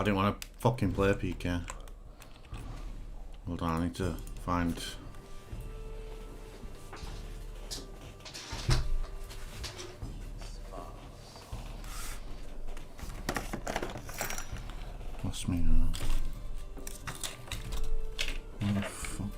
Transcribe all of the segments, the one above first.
I didn't want to fucking play PK. Hold on, I need to find... Lost me now. Oh fuck.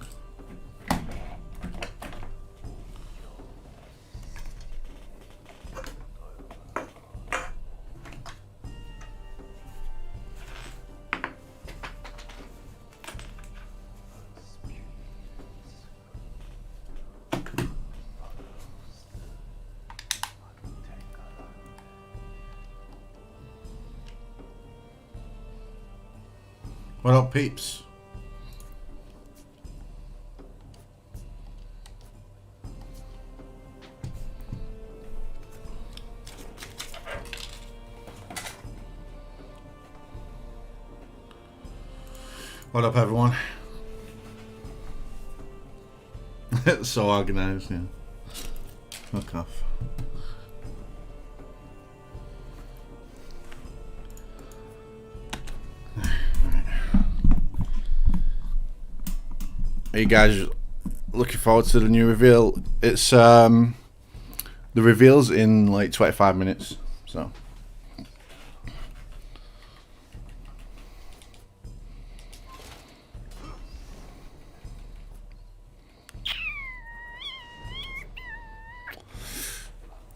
What up, peeps? What up, everyone? It's so organized, yeah. Fuck off. Are you guys looking forward to the new reveal? It's the reveal's in like 25 minutes, so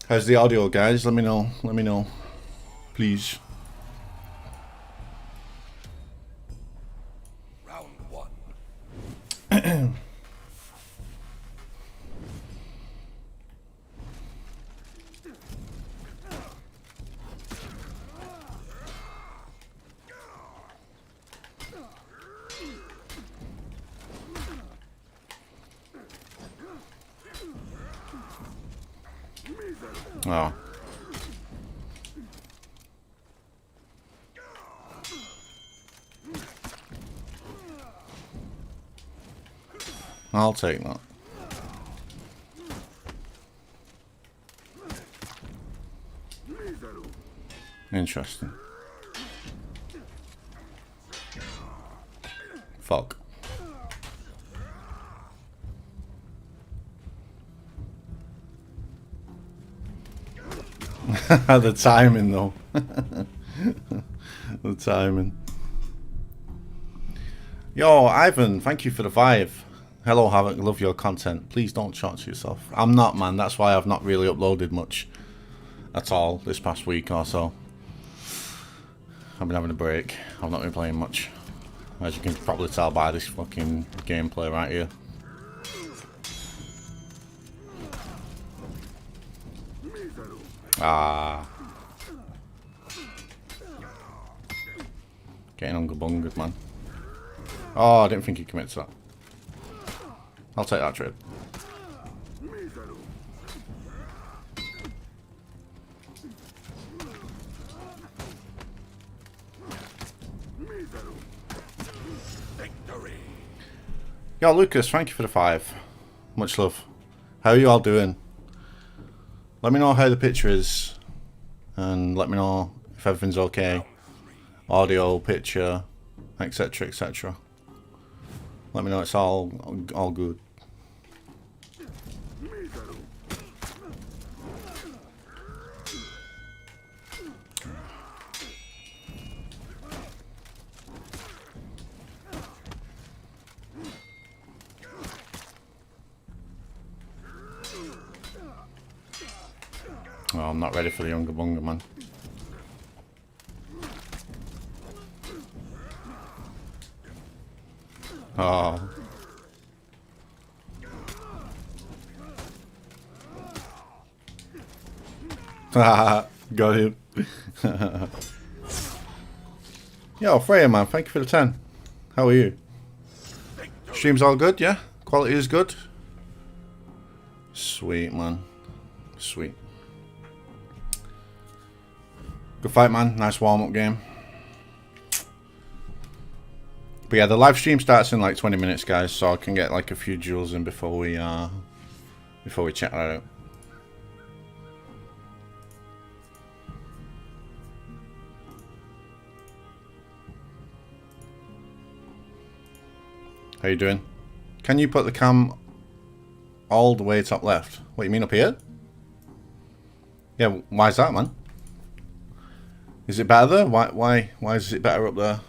how's the audio, guys? Let me know, please. Oh. I'll take that. Interesting. Fuck. The timing though. The timing. Yo, Ivan, thank you for the 5. Hello, Havoc, love your content. Please don't short yourself. I'm not, man. That's why I've not really uploaded much at all this past week or so. I've been having a break. I've not been playing much. As you can probably tell by this fucking gameplay right here. Ah. Getting unga-bungered, man. Oh, I didn't think he'd commit to that. I'll take that trade. Yo, Lucas, thank you for the 5. Much love. How are you all doing? Let me know how the picture is, and let me know if everything's okay. Audio, picture, etc, etc. Let me know it's all good. Oh, I'm not ready for the Unga Bunga, man. Oh. Got him. Yo, Freya, man, thank you for the 10. How are you? Stream's all good, yeah? Quality is good? Sweet, man. Sweet. Good fight, man. Nice warm-up game. But yeah, the live stream starts in like 20 minutes, guys, so I can get like a few duels in before we check that out. How you doing? Can you put the cam all the way top left? What you mean up here? Yeah, why is that, man? Is it better there? Why is it better up there?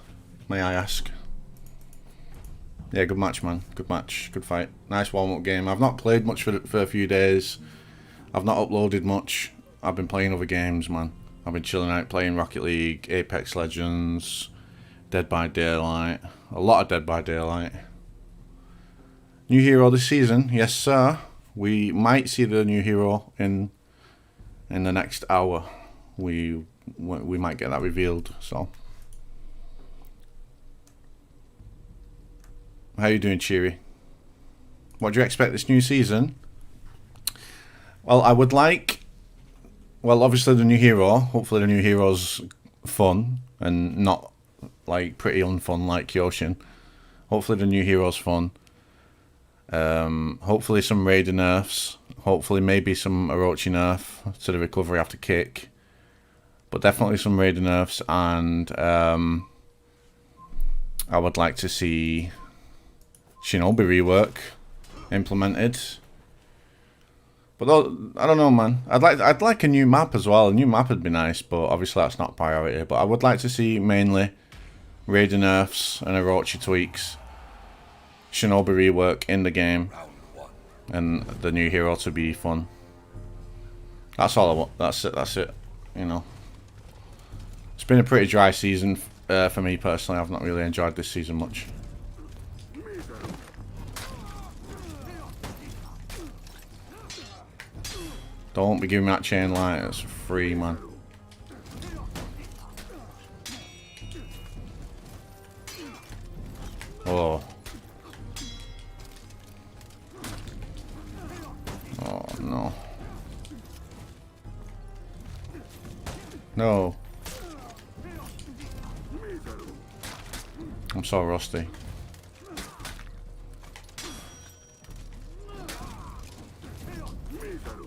May I ask? Yeah, good match, man. Good match. Good fight. Nice warm-up game. I've not played much for a few days. I've not uploaded much. I've been playing other games, man. I've been chilling out playing Rocket League, Apex Legends, Dead by Daylight. A lot of Dead by Daylight. New hero this season. Yes, sir. We might see the new hero in the next hour. We might get that revealed, so. How you doing, Cheery? What do you expect this new season? Well, I would like... Well, obviously the new hero. Hopefully the new hero's fun and not like pretty unfun like Kyoshin. Hopefully the new hero's fun. Hopefully some Raider nerfs. Hopefully maybe some Orochi nerf to the recovery after kick. But definitely some Raider nerfs, and I would like to see Shinobi rework implemented. But I don't know, man. I'd like a new map as well. A new map would be nice, but obviously that's not priority. But I would like to see mainly Raider nerfs and Orochi tweaks, Shinobi rework in the game, and the new hero to be fun. That's all I want. That's it. That's it. You know. It's been a pretty dry season for me personally. I've not really enjoyed this season much. Don't be giving me that chain light. It's free, man. Oh. Oh, no. No. I'm so rusty.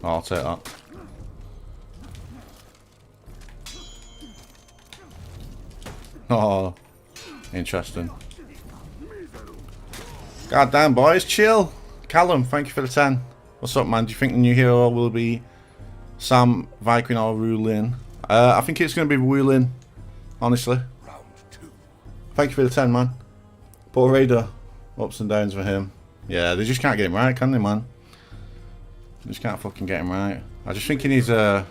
Oh, I'll take that. Oh, interesting. God damn, boys, chill. Callum, thank you for the 10. What's up, man? Do you think the new hero will be Sam, Viking, or Rulin? I think it's going to be Rulin, honestly. Thank you for the 10, man. Poor Raider. Ups and downs for him. Yeah, they just can't get him right, can they, man? They just can't fucking get him right. I just think he needs a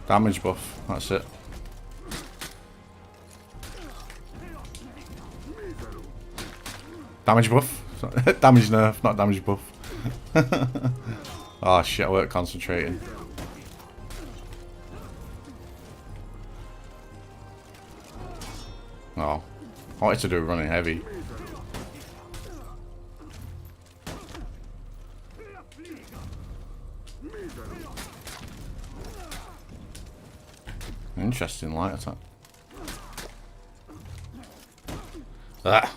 damage buff. That's it. Damage buff? Damage nerf, not damage buff. Oh shit, I weren't concentrating. Oh. I wanted to do running heavy. Interesting light attack. Ah.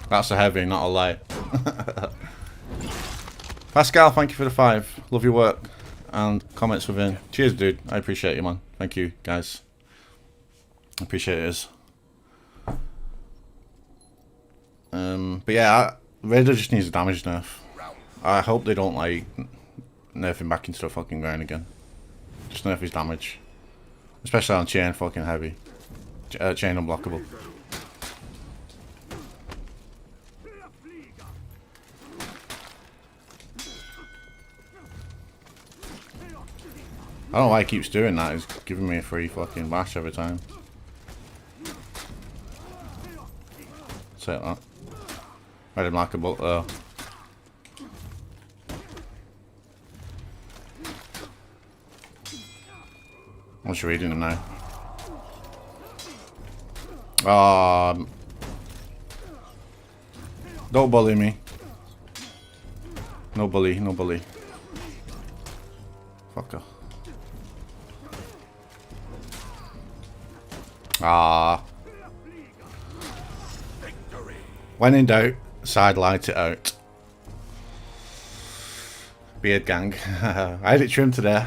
That's a heavy, not a light. Pascal, thank you for the 5. Love your work and comments within. Cheers, dude. I appreciate you, man. Thank you, guys. Appreciate it. But yeah, Raider just needs a damage nerf. I hope they don't like nerf him back into the fucking ground again. Just nerf his damage, especially on chain fucking heavy, chain unblockable. I don't know why he keeps doing that. He's giving me a free fucking bash every time. Take that. Made him like a bolt though. I'm just reading him now. Don't bully me. No bully, no bully. Fucker. When in doubt, side light it out. Beard gang. I had it trimmed today.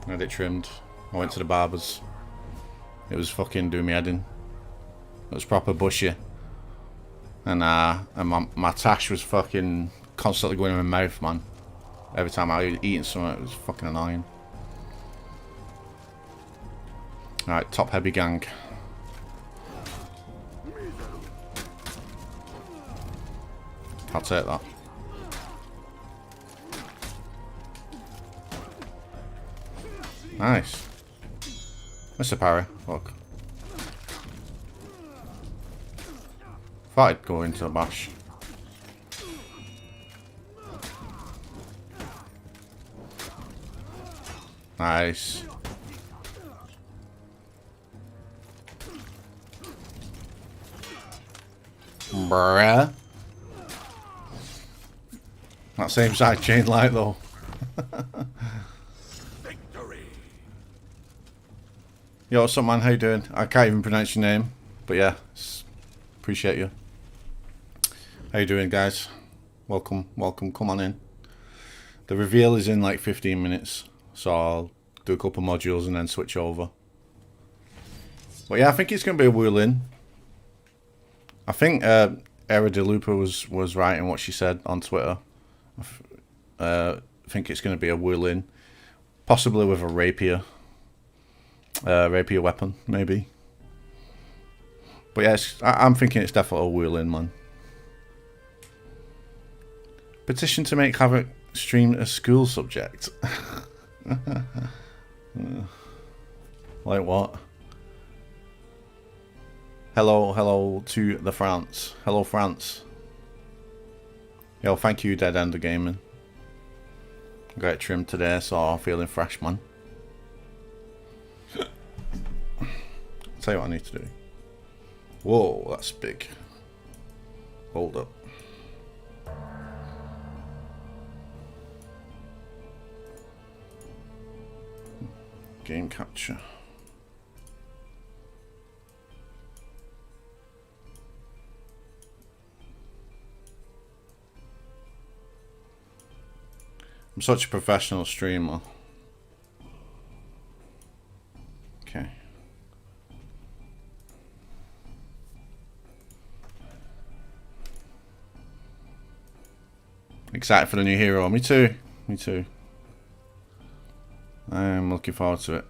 I had it trimmed. I went to the barber's. It was fucking doing me head in. It was proper bushy. And my tash was fucking constantly going in my mouth, man. Every time I was eating something, it was fucking annoying. Alright, top heavy gang. I'll take that. Nice. Mr. Parry, look. Thought I'd go into a bash. Nice. Bruh. That same side chain light though. Yo, what's up, man? How you doing? I can't even pronounce your name, but yeah, appreciate you. How you doing, guys? Welcome, welcome. Come on in. The reveal is in like 15 minutes, so I'll do a couple modules and then switch over. But yeah, I think it's gonna be a whirlwind. I think Era de Lupa was right in what she said on Twitter. I think it's going to be a whirlwind, possibly with a rapier weapon, maybe. But yeah, I'm thinking it's definitely a whirlwind, man. Petition to make Havoc stream a school subject. Like what? Hello to the France. Hello, France. Yo, thank you, Dead Ender Gaming. Got it trimmed today, so I'm feeling fresh, man. I'll tell you what I need to do. Whoa, that's big. Hold up. Game capture. I'm such a professional streamer. Okay. Excited for the new hero. Me too. Me too. I'm looking forward to it.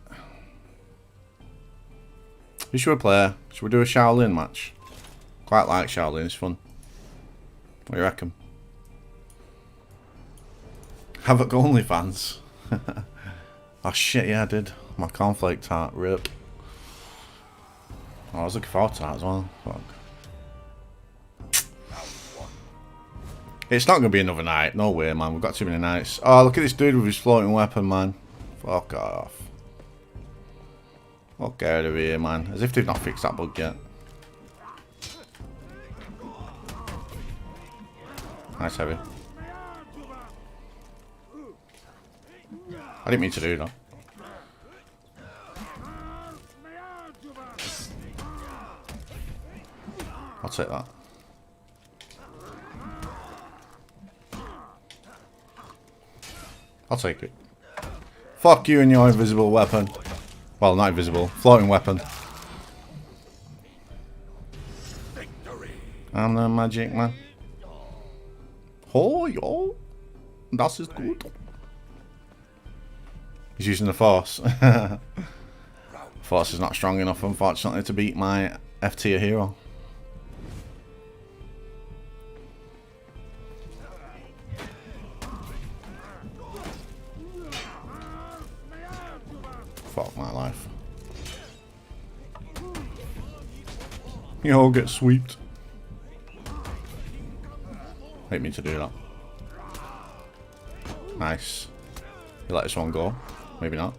Who should we play? Should we do a Shaolin match? Quite like Shaolin, it's fun. What do you reckon? Havoc OnlyFans. Oh shit, yeah I did. My cornflake tart, rip. Oh, I was looking forward to that as well. Fuck. It's not going to be another night. No way, man. We've got too many nights. Oh, look at this dude with his floating weapon, man. Fuck off. Fuck out of here, man. As if they've not fixed that bug yet. Nice heavy. I didn't mean to do that. I'll take that. I'll take it. Fuck you and your invisible weapon. Well, not invisible. Floating weapon. I'm the magic man. Oh, yo. Das ist gut. He's using the Force. Force is not strong enough, unfortunately, to beat my F tier hero. Fuck my life. You all get sweeped. Hate me to do that. Nice. You let this one go. Maybe not.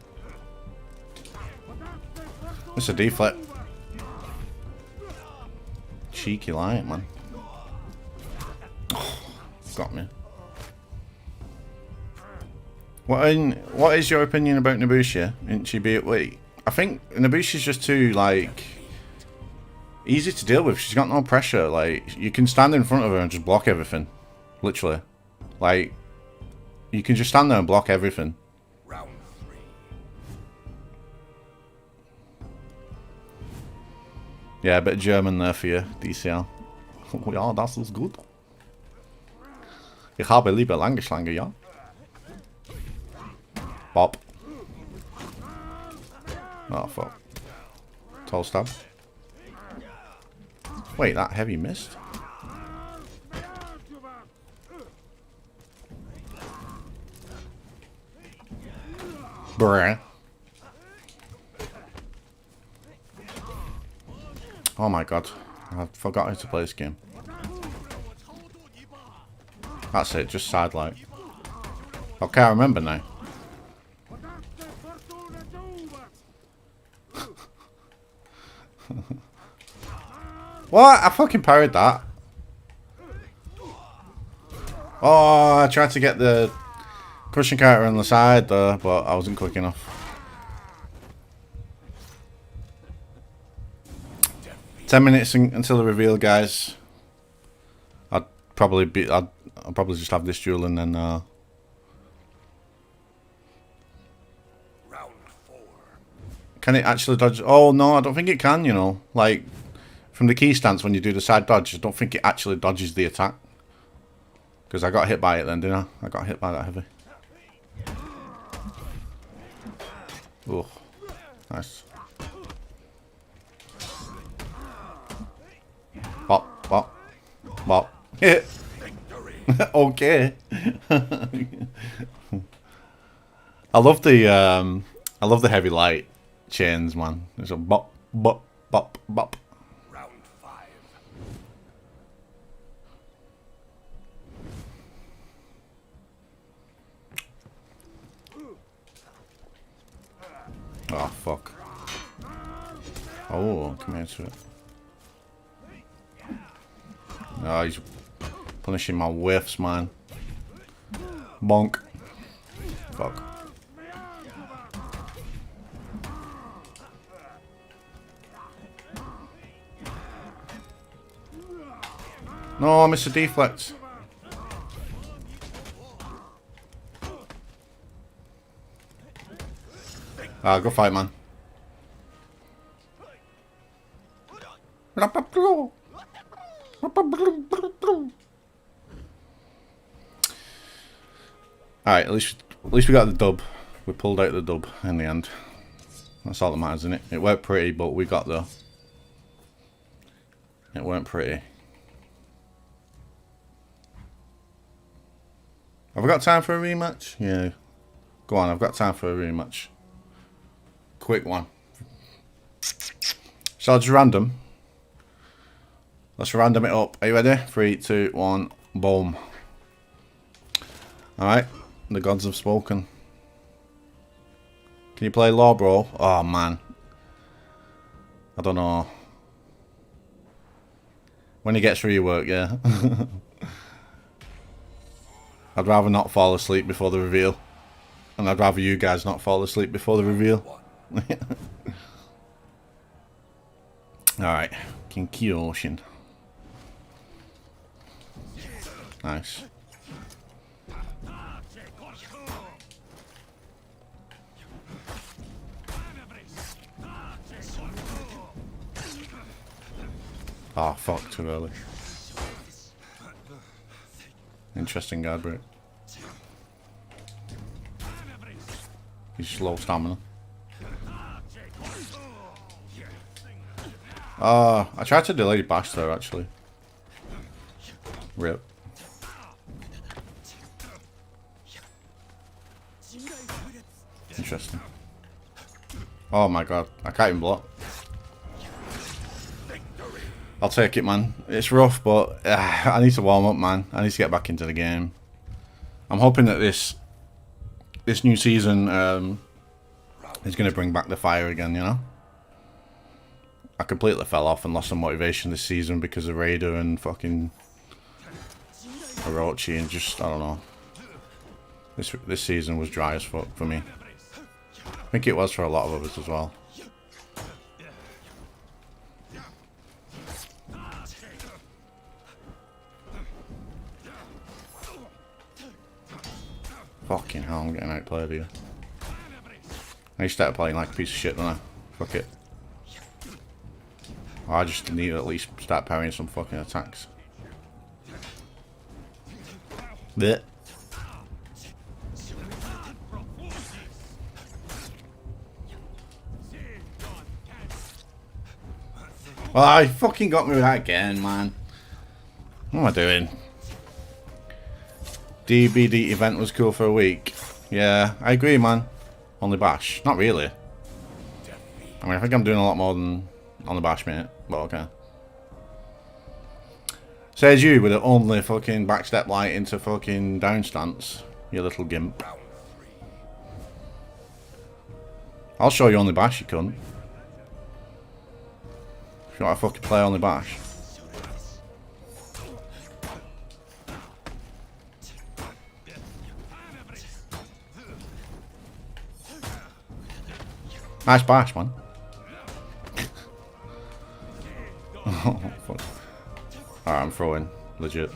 It's a D-flip. Cheeky light, man. Oh, got me. What is your opinion about Nobushi? Isn't she wait? I think Nobushi's just too like easy to deal with. She's got no pressure. Like you can stand in front of her and just block everything. Literally. Like you can just stand there and block everything. Yeah, a bit of German there for you, DCL. Ja, das ist gut. Ich habe lieber lange Schlange, ja. Bop. Oh, fuck. Toe stab. Wait, that heavy missed? Bruh. Oh my god. I forgot how to play this game. That's it, just side light. Okay, I remember now. What? I fucking parried that. Oh, I tried to get the crushing character on the side there, but I wasn't quick enough. Ten minutes until the reveal, guys. I'll probably just have this duel and then round 4. Can it actually dodge? Oh no, I don't think it can, you know. Like from the key stance when you do the side dodge, I don't think it actually dodges the attack. Because I got hit by it then, didn't I? I got hit by that heavy. Oh, nice. Bop, bop, bop. Yeah. Okay. I love the heavy light chains, man. It's a bop, bop, bop, bop. Round 5. Oh fuck. Oh, come here to it. Oh, he's punishing my whiffs, man. Bonk. Fuck. No, I missed a deflect. Ah, go fight, man. Alright, at least we got the dub. We pulled out the dub in the end. That's all that matters, isn't it? It weren't pretty, but we got there. It weren't pretty. Have I got time for a rematch? Yeah. Go on, I've got time for a rematch. Quick one. So I'll just random. Let's random it up. Are you ready? 3, 2, 1, boom. Alright. The gods have spoken. Can you play Law Bro? Oh man. I don't know. When he gets rework, yeah. I'd rather not fall asleep before the reveal. And I'd rather you guys not fall asleep before the reveal. Alright. Kinky Ocean. Nice. Oh, fuck, too early. Interesting guard break. He's slow stamina. I tried to delay bash there actually. Rip. Interesting. Oh my god, I can't even block. I'll take it, man. It's rough, but I need to warm up, man. I need to get back into the game. I'm hoping that this new season is going to bring back the fire again, you know? I completely fell off and lost some motivation this season because of Raider and fucking Orochi and just, I don't know. This season was dry as fuck for me. I think it was for a lot of others as well. Fucking hell, I'm getting outplayed here. I started playing like a piece of shit, don't I? Fuck it. I just need to at least start parrying some fucking attacks. Blech. Oh, he fucking got me with that again, man. What am I doing? DBD event was cool for a week. Yeah, I agree, man. Only bash. Not really. I mean, I think I'm doing a lot more than on the bash, mate. But okay. Says you with the only fucking backstep light into fucking down stance. You little gimp. I'll show you only bash, you cunt. If you want to fucking play only bash. Nice bash, man. Oh, fuck. Alright, I'm throwing. Legit.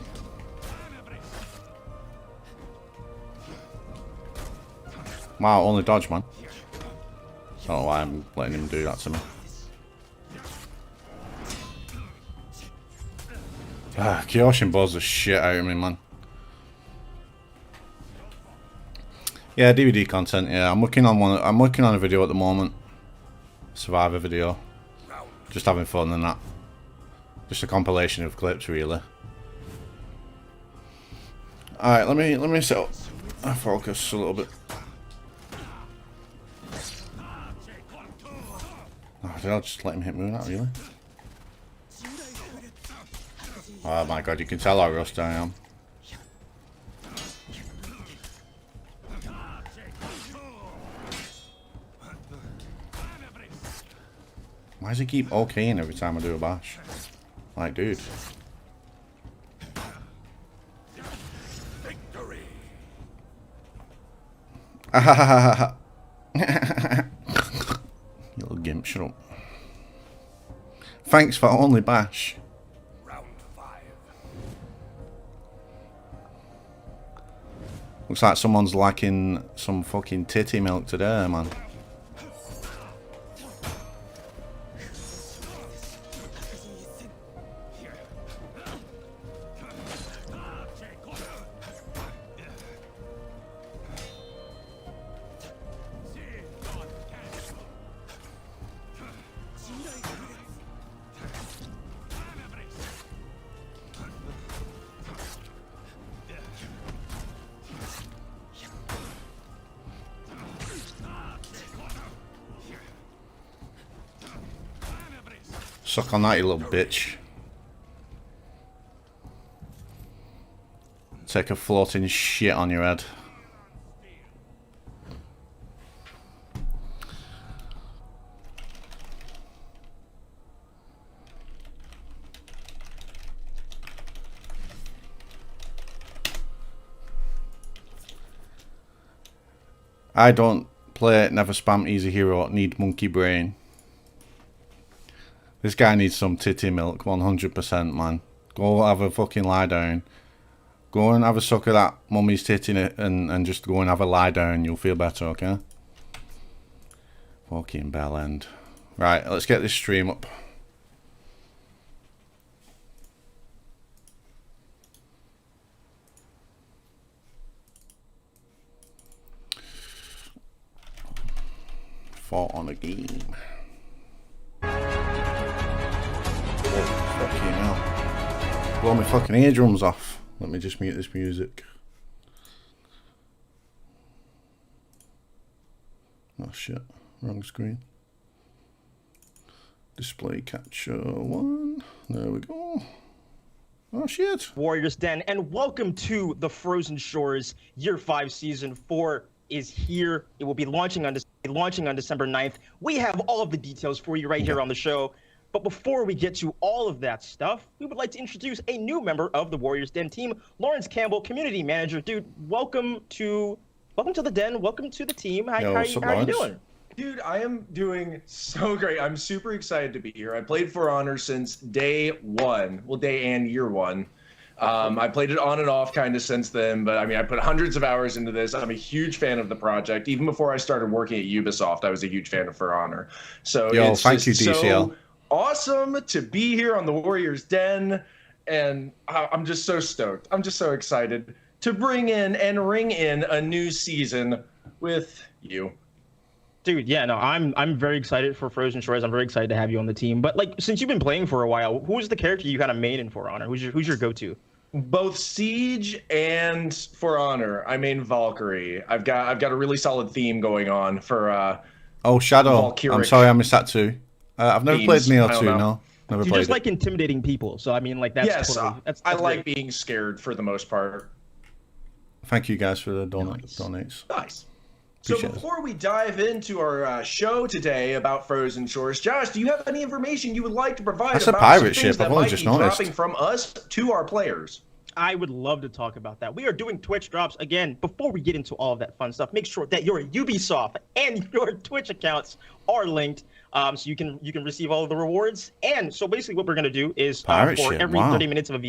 Wow, only dodge, man. I don't know why I'm letting him do that to me. Ah, Kyoshin buzz the shit out of me, man. Yeah, DVD content. Yeah, I'm working on one. I'm working on a video at the moment. Survivor video. Just having fun and that. Just a compilation of clips, really. All right, let me set up. Focus a little bit. Oh, did I just let him hit me with that, really? Oh my god, you can tell how rushed I am. Why does he keep okaying every time I do a bash? Like, dude. Victory. You little gimp, shut up. Thanks for only bash. Round 5. Looks like someone's lacking some fucking titty milk today, man. Suck on that, you little bitch. Take a floating shit on your head. I don't play never spam easy hero, need monkey brain. This guy needs some titty milk, 100%, man. Go have a fucking lie down. Go and have a suck of that mummy's titty and just go and have a lie down. You'll feel better, okay? Fucking bell end. Right, let's get this stream up. Fought on a game. Fucking hell. Blow my fucking eardrums off. Let me just mute this music. Oh shit, wrong screen. Display capture 1. There we go. Oh shit. Warriors Den, and welcome to the Frozen Shores. Year 5, Season 4 is here. It will be launching on December 9th. We have all of the details for you right here on the show. But before we get to all of that stuff, we would like to introduce a new member of the Warriors Den team, Lawrence Campbell, community manager. Dude, welcome to the Den. Welcome to the team. How are you doing? Dude, I am doing so great. I'm super excited to be here. I played For Honor since day 1. Well, day and year 1. I played it on and off kind of since then, but I mean, I put hundreds of hours into this. I'm a huge fan of the project. Even before I started working at Ubisoft, I was a huge fan of For Honor. So thank you, DCL. So awesome to be here on the Warriors Den, and I'm just so stoked. I'm just so excited to bring in and ring in a new season with you. Dude, yeah, no, I'm very excited for Frozen Shores. I'm very excited to have you on the team. But like, since you've been playing for a while, who's the character you kind of main in For Honor? Who's your go-to? Both Siege and For Honor. I main Valkyrie. I've got a really solid theme going on for Oh, Shadow. Valkyric I'm sorry, I missed that too. I've never played themes. Neo I don't 2, know. no. Never You played just it. like intimidating people, so I mean, like that's yes, totally, that's I great. like being scared for the most part. Thank you guys for the Nice. donates. Nice. So Appreciate it. before we dive into our show today about Frozen Shores, Josh, do you have any information you would like to provide That's a about pirate some things ship. that I've only might just be noticed. dropping from us to our players? I would love to talk about that. We are doing Twitch drops again. Before we get into all of that fun stuff, make sure that your Ubisoft and your Twitch accounts are linked, so you can receive all of the rewards. And so basically, what we're gonna do is Pirate for ship, every wow. 30 minutes of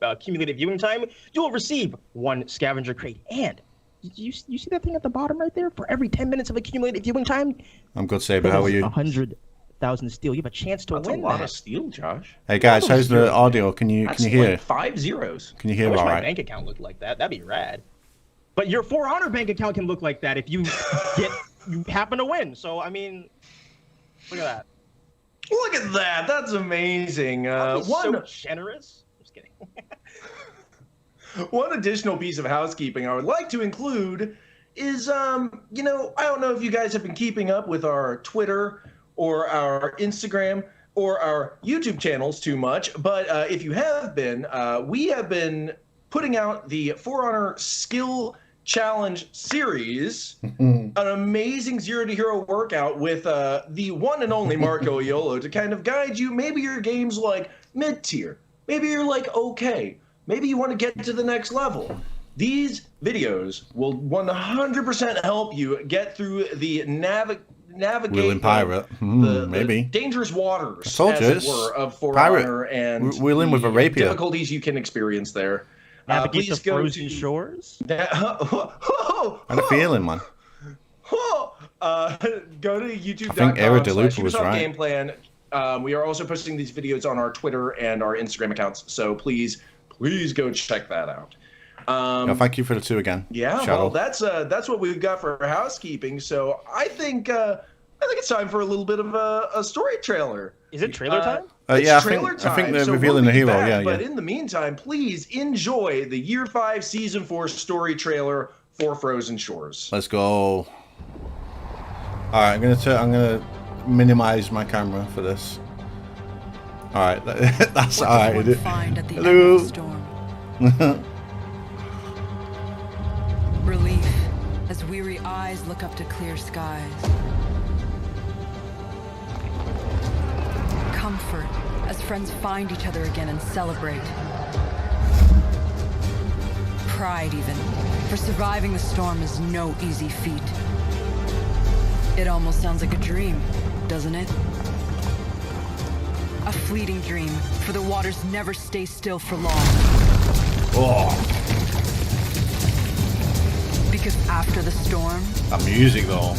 accumulated viewing time, you will receive one scavenger crate. And you see that thing at the bottom right there? For every 10 minutes of accumulated viewing time, I'm good, Saber. How are you? 100,000 steel. You have a chance to That's win a lot that. of steel, Josh. Hey guys, That was how's the good. audio? Can you That's hear? like 5 zeros. Can you I hear wish all my right? bank account looked like that. That'd be rad. But your For Honor bank account can look like that if you you happen to win. So I mean, look at that. Look at that. That's amazing. That'd be so One generous. Just kidding. One additional piece of housekeeping I would like to include is, you know, I don't know if you guys have been keeping up with our Twitter or our Instagram or our YouTube channels too much, but if you have been, we have been putting out the For Honor Skill Challenge series, an amazing Zero to Hero workout with the one and only Marco Iolo to kind of guide you. Maybe your game's like mid-tier. Maybe you're like okay. Maybe you want to get to the next level. These videos will 100% help you get through the navigate Wheeling pirate. Maybe. the dangerous waters, I told as you, it it's were, of For pirate. Honor and Wheeling with a rapier. difficulties you can experience there. Navigate Please the go frozen to shores. I had a feeling, man. Go to YouTube.com. I think Era de Lupa /Ubisoft was right. Game Plan. We are also posting these videos on our Twitter and our Instagram accounts, so please go check that out. Yeah, thank you for the 2 again. Yeah, Shadow. well, that's what we've got for housekeeping. So I think it's time for a little bit of a story trailer. Is it trailer time? It's Yeah, trailer I think they're so revealing we'll the be hero. back, Yeah, but yeah. in the meantime, please enjoy the Year 5 Season 4 story trailer for Frozen Shores. Let's go. All right, I'm gonna minimize my camera for this. All right, that's all right. What does one find at the Hello. end of the storm? Relief as weary eyes look up to clear skies. Comfort as friends find each other again and celebrate. Pride even, for surviving the storm is no easy feat. It almost sounds like a dream, doesn't it? A fleeting dream, for the waters never stay still for long. Oh, Because after the storm that music though.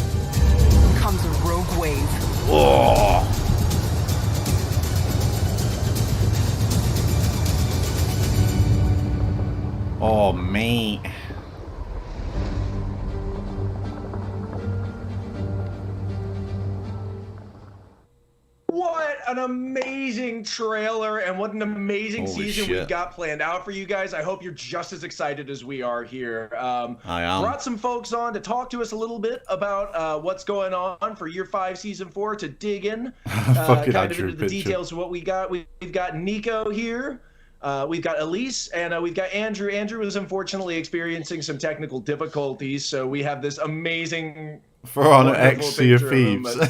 comes a rogue wave. Oh. Oh, mate. What an amazing trailer and what an amazing Holy season shit. we've got planned out for you guys. I hope you're just as excited as we are here. I am. Brought some folks on to talk to us a little bit about what's going on for Year 5 Season 4 to dig in Fucking kind of Andrew into the picture. details of what we got. We've got Nico here. We've got Elise, and we've got Andrew. Andrew is unfortunately experiencing some technical difficulties, so we have this amazing For Honor wonderful X Sea of picture of him, Thieves.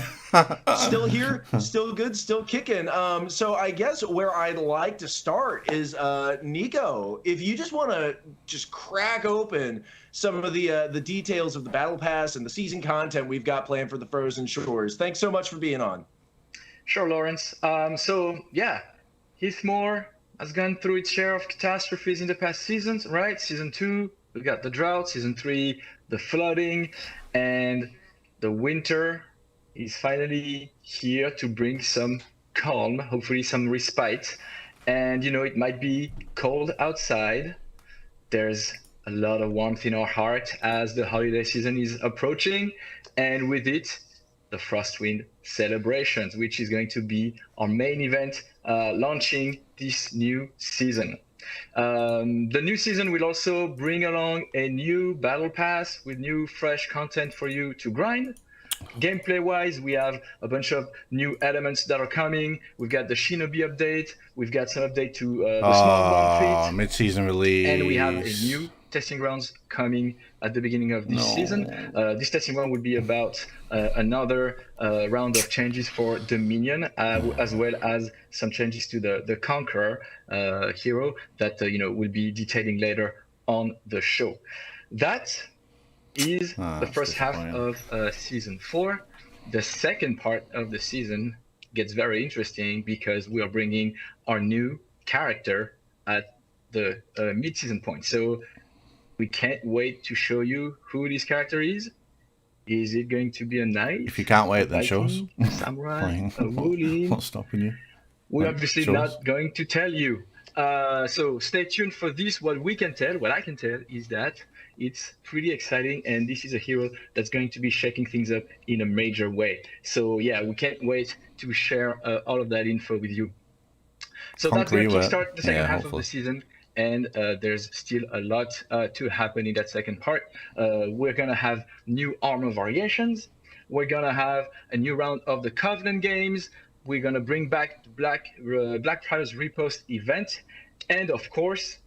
still here, still good, still kicking. So I guess where I'd like to start is Nico. If you just want to just crack open some of the details of the Battle Pass and the season content we've got planned for the Frozen Shores. Thanks so much for being on. Sure, Lawrence. So yeah, Heathmore has gone through its share of catastrophes in the past seasons, right? Season 2, we got the drought. Season 3, the flooding, and the winter is finally here to bring some calm, hopefully some respite. And it might be cold outside. There's a lot of warmth in our heart as the holiday season is approaching, and with it, the Frostwind celebrations, which is going to be our main event launching this new season. The new season will also bring along a new battle pass with new fresh content for you to grind. Gameplay wise, we have a bunch of new elements that are coming. We've got the Shinobi update, we've got some update to the small bomb feat, mid-season release, and we have a new testing grounds coming at the beginning of this season. This testing round will be about another round of changes for Dominion, as well as some changes to the Conqueror hero that we'll be detailing later on the show. That is the first half of season 4. The second part of the season gets very interesting because we are bringing our new character at the mid-season point. So we can't wait to show you who this character is. Is it going to be a knight? If you can't wait, then show us. Samurai, a Wooly? What's stopping you? We're obviously not going to tell you. So stay tuned for this. What I can tell is that it's pretty exciting, and this is a hero that's going to be shaking things up in a major way. So yeah, we can't wait to share all of that info with you. So that's going to start the second half of the season, and there's still a lot to happen in that second part. We're gonna have new armor variations. We're gonna have a new round of the Covenant games. We're gonna bring back the Black Friars Repost event, and of course,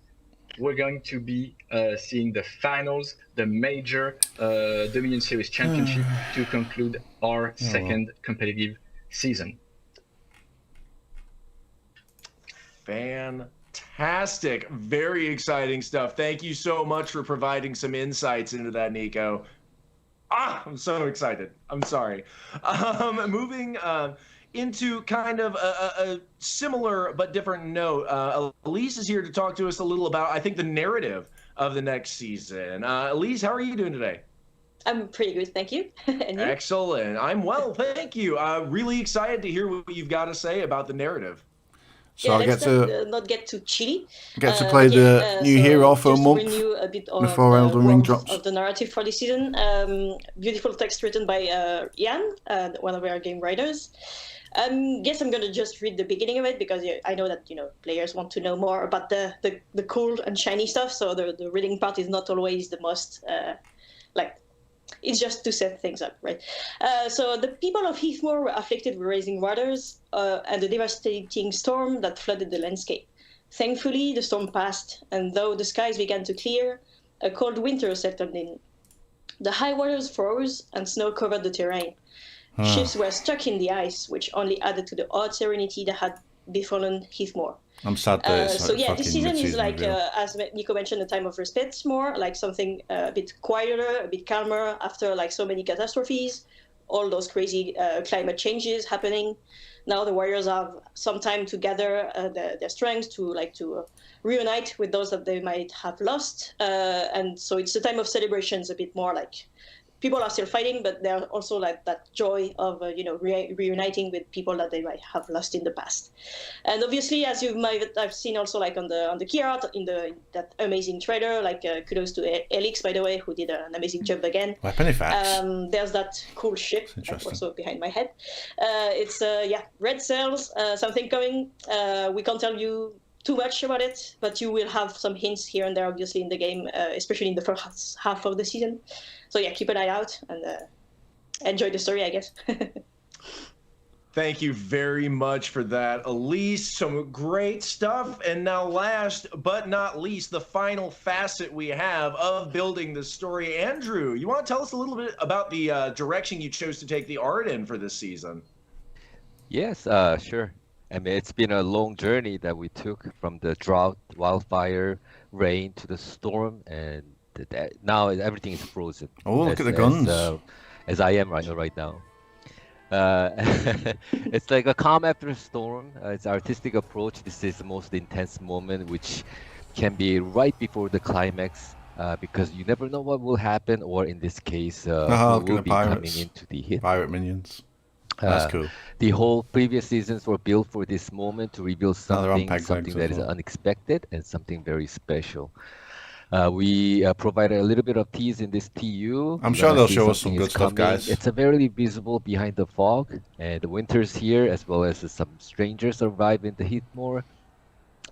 we're going to be seeing the finals, the major Dominion Series Championship to conclude our second competitive season. Fantastic. Very exciting stuff. Thank you so much for providing some insights into that, Nico. I'm so excited. I'm sorry. Moving into kind of a similar but different note. Elise is here to talk to us a little about, I think, the narrative of the next season. Elise, how are you doing today? I'm pretty good, thank you. And you? Excellent. I'm well, thank you. Really excited to hear what you've got to say about the narrative. So I get to not get too chilly. Get to play the new hero for a month before Elden Ring drops. Of the narrative for this season. Beautiful text written by Ian, one of our game writers. Guess I'm gonna just read the beginning of it because I know that players want to know more about the cool and shiny stuff. So the reading part is not always the most it's just to set things up, right? So the people of Heathmoor were afflicted with rising waters and a devastating storm that flooded the landscape. Thankfully, the storm passed, and though the skies began to clear, a cold winter settled in. The high waters froze and snow covered the terrain. Ships were stuck in the ice, which only added to the odd serenity that had befallen Heathmoor. I'm sad that it's this season is like, as Nico mentioned, a time of respite, more like something a bit quieter, a bit calmer after like so many catastrophes, all those crazy climate changes happening. Now the warriors have some time to gather their strength to reunite with those that they might have lost, and so it's a time of celebrations, a bit more like. People are still fighting, but there's also like that joy of reuniting with people that they might have lost in the past. And obviously, as you might have seen also like on the key art in that amazing trailer, like kudos to Elix, by the way, who did an amazing job again. Weapon effects. There's that cool ship also behind my head. It's red sails, something coming. We can't tell you too much about it, but you will have some hints here and there, obviously, in the game, especially in the first half of the season. So yeah, keep an eye out and enjoy the story, I guess. Thank you very much for that, Elise. Some great stuff. And now last but not least, the final facet we have of building the story. Andrew, you want to tell us a little bit about the direction you chose to take the art in for this season? Yes, sure. I mean, it's been a long journey that we took from the drought, wildfire, rain to the storm, and now everything is frozen. Oh, look at the guns. As I am right now. It's like a calm after a storm. It's artistic approach. This is the most intense moment, which can be right before the climax, because you never know what will happen, or in this case, who will be coming into the hit. Pirate minions. That's cool. The whole previous seasons were built for this moment to reveal Now they're on something, peg something legs that as is well. unexpected and something very special. We provided a little bit of tease in this TU. I'm We're sure gonna they'll see show us something some is good stuff, coming. guys. It's a very visible behind the fog, and the winter's here, as well as some strangers arrive in the Heatmore.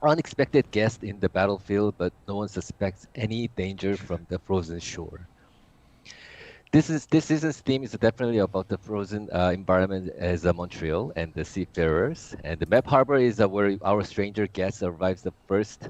Unexpected guest in the battlefield, but no one suspects any danger from the frozen shore. This season's theme is definitely about the frozen environment as Montreal and the seafarers. And the map harbor is where our stranger guest arrives the first.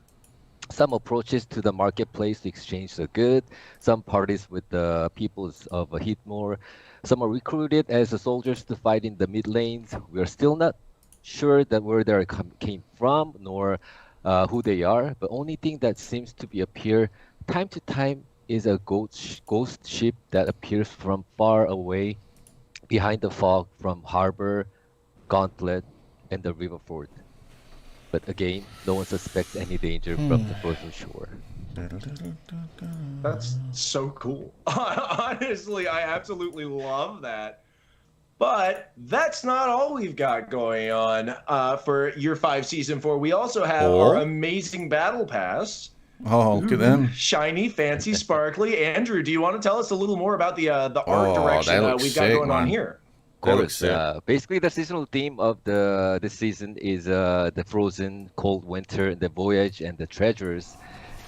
Some approaches to the marketplace to exchange the good. Some parties with the peoples of Heatmore. Some are recruited as soldiers to fight in the mid lanes. We are still not sure that where they came from nor who they are. But only thing that seems to be appear time to time is a ghost ship that appears from far away behind the fog from harbor, gauntlet, and the river fort. But again, no one suspects any danger from the frozen shore. That's so cool. Honestly, I absolutely love that. But that's not all we've got going on for Year 5 Season 4. We also have our amazing Battle Pass. Oh, look at them. Shiny, fancy, sparkly. Andrew, do you want to tell us a little more about the art direction we've got going on here? Of course. Basically, the seasonal theme of this season is the frozen, cold winter, the voyage, and the treasures.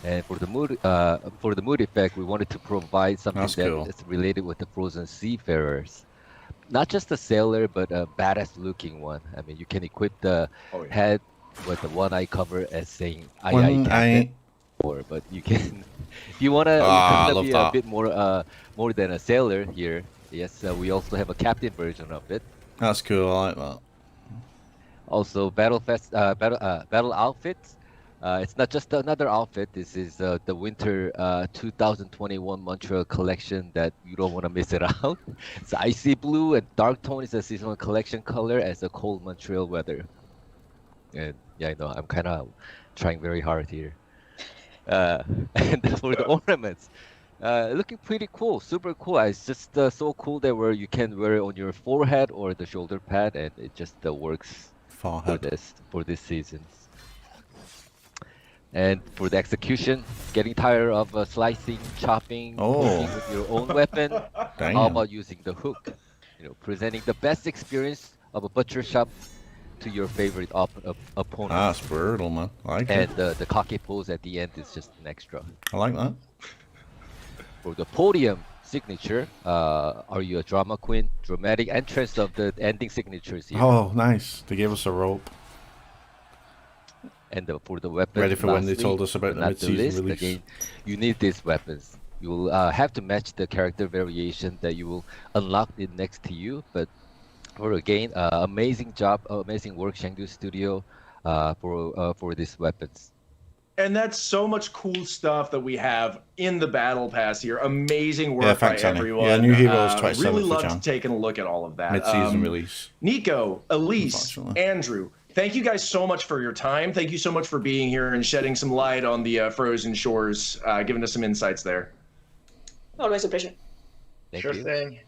And for the mood effect, we wanted to provide something that's related with the frozen seafarers. Not just a sailor, but a badass-looking one. I mean, you can equip the head with the one-eye cover as saying "Aye, aye, Captain." But you can, if you wanna be a bit more than a sailor here. Yes, we also have a captain version of it. That's cool. I like that. Also, battle outfits. It's not just another outfit. This is the winter 2021 Montreal collection that you don't want to miss it out. It's icy blue and dark tone is a seasonal collection color as a cold Montreal weather. And yeah, I know I'm kind of trying very hard here. And for the ornaments, looking pretty cool, super cool. It's just so cool that you can wear it on your forehead or the shoulder pad, and it just works for this season. And for the execution, getting tired of slicing, chopping, cooking with your own weapon, how about using the hook? You know, presenting the best experience of a butcher shop to your favorite opponent. That's brutal, man. I like it. And the cocky pose at the end is just an extra. I like that. For the podium signature, are you a drama queen? Dramatic entrance of the ending signatures here. Oh, nice. They gave us a rope. And for the weapons, ready for when they told us about the mid-season release. Again, you need these weapons. You will have to match the character variation that you will unlock it next to you. But for again, amazing job, amazing work, Shangdu Studio, for these weapons. And that's so much cool stuff that we have in the Battle Pass here. Amazing work by everyone. Yeah, New Heroes 27th really loved taking a look at all of that. Mid-season release. Nico, Elise, Andrew, thank you guys so much for your time. Thank you so much for being here and shedding some light on the frozen shores, giving us some insights there. Always a pleasure. Sure thing.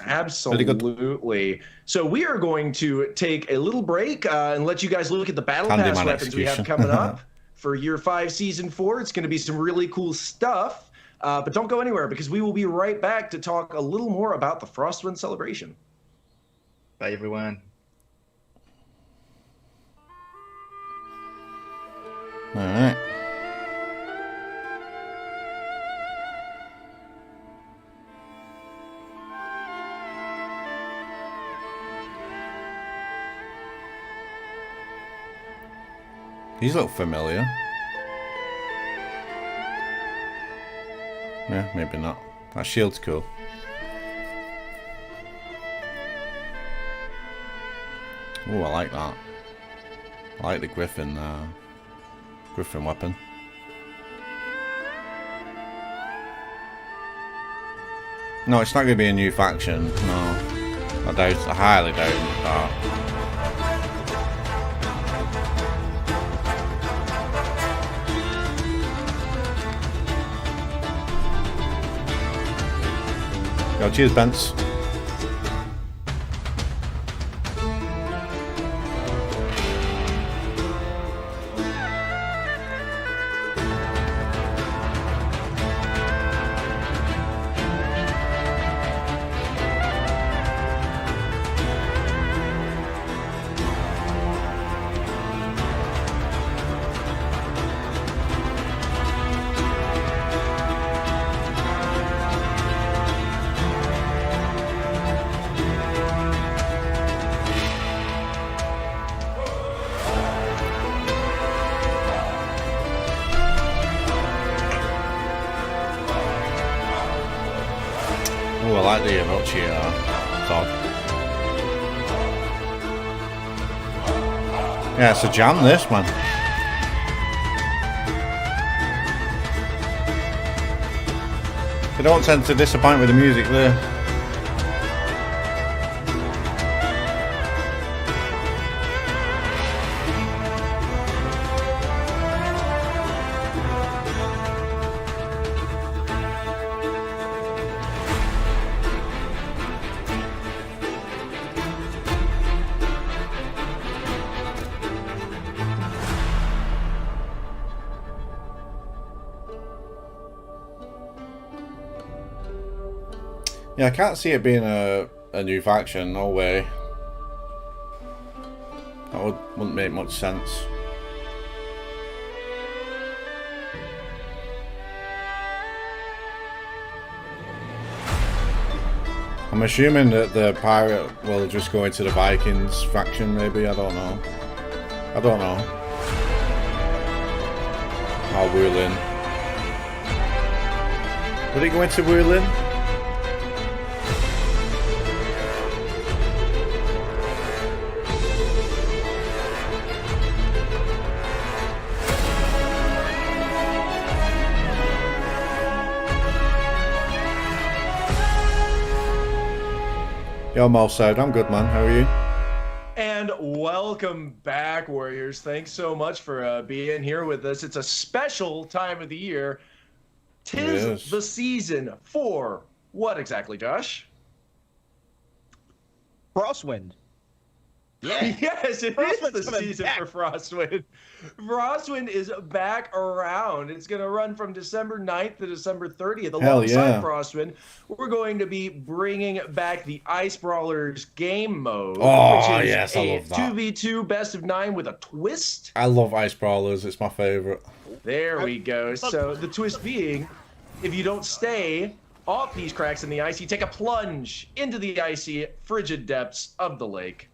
Absolutely. So we are going to take a little break and let you guys look at the Battle Pass weapons we have coming up for Year 5 Season 4. It's going to be some really cool stuff. But don't go anywhere because we will be right back to talk a little more about the Frostwind celebration. Bye, everyone. All right. These look familiar. Yeah, maybe not. That shield's cool. Oh, I like that. I like the Griffin weapon. No, it's not going to be a new faction. No, I highly doubt that. Yo, cheers, Bence. like the Orochi dog. Yeah, it's a jam, this, man. They don't tend to disappoint with the music there. Yeah, I can't see it being a new faction, no way. That wouldn't make much sense. I'm assuming that the pirate will just go into the Vikings faction, maybe, I don't know. I don't know. Or Wurlin. Would it go into Wurlin? Yo, Mo said, I'm good, man. How are you? And welcome back, Warriors. Thanks so much for being here with us. It's a special time of the year. Tis the season for what exactly, Josh? Frostwind. Yeah. Yes, it is the season for Frostwind. Frostwind is back around. It's going to run from December 9th to December 30th. Alongside Frostwind, we're going to be bringing back the Ice Brawlers game mode. Oh, which is yes, I love that. 2v2 best of 9 with a twist. I love Ice Brawlers. It's my favorite. There we go. So the twist being, if you don't stay off these cracks in the ice, you take a plunge into the icy, frigid depths of the lake.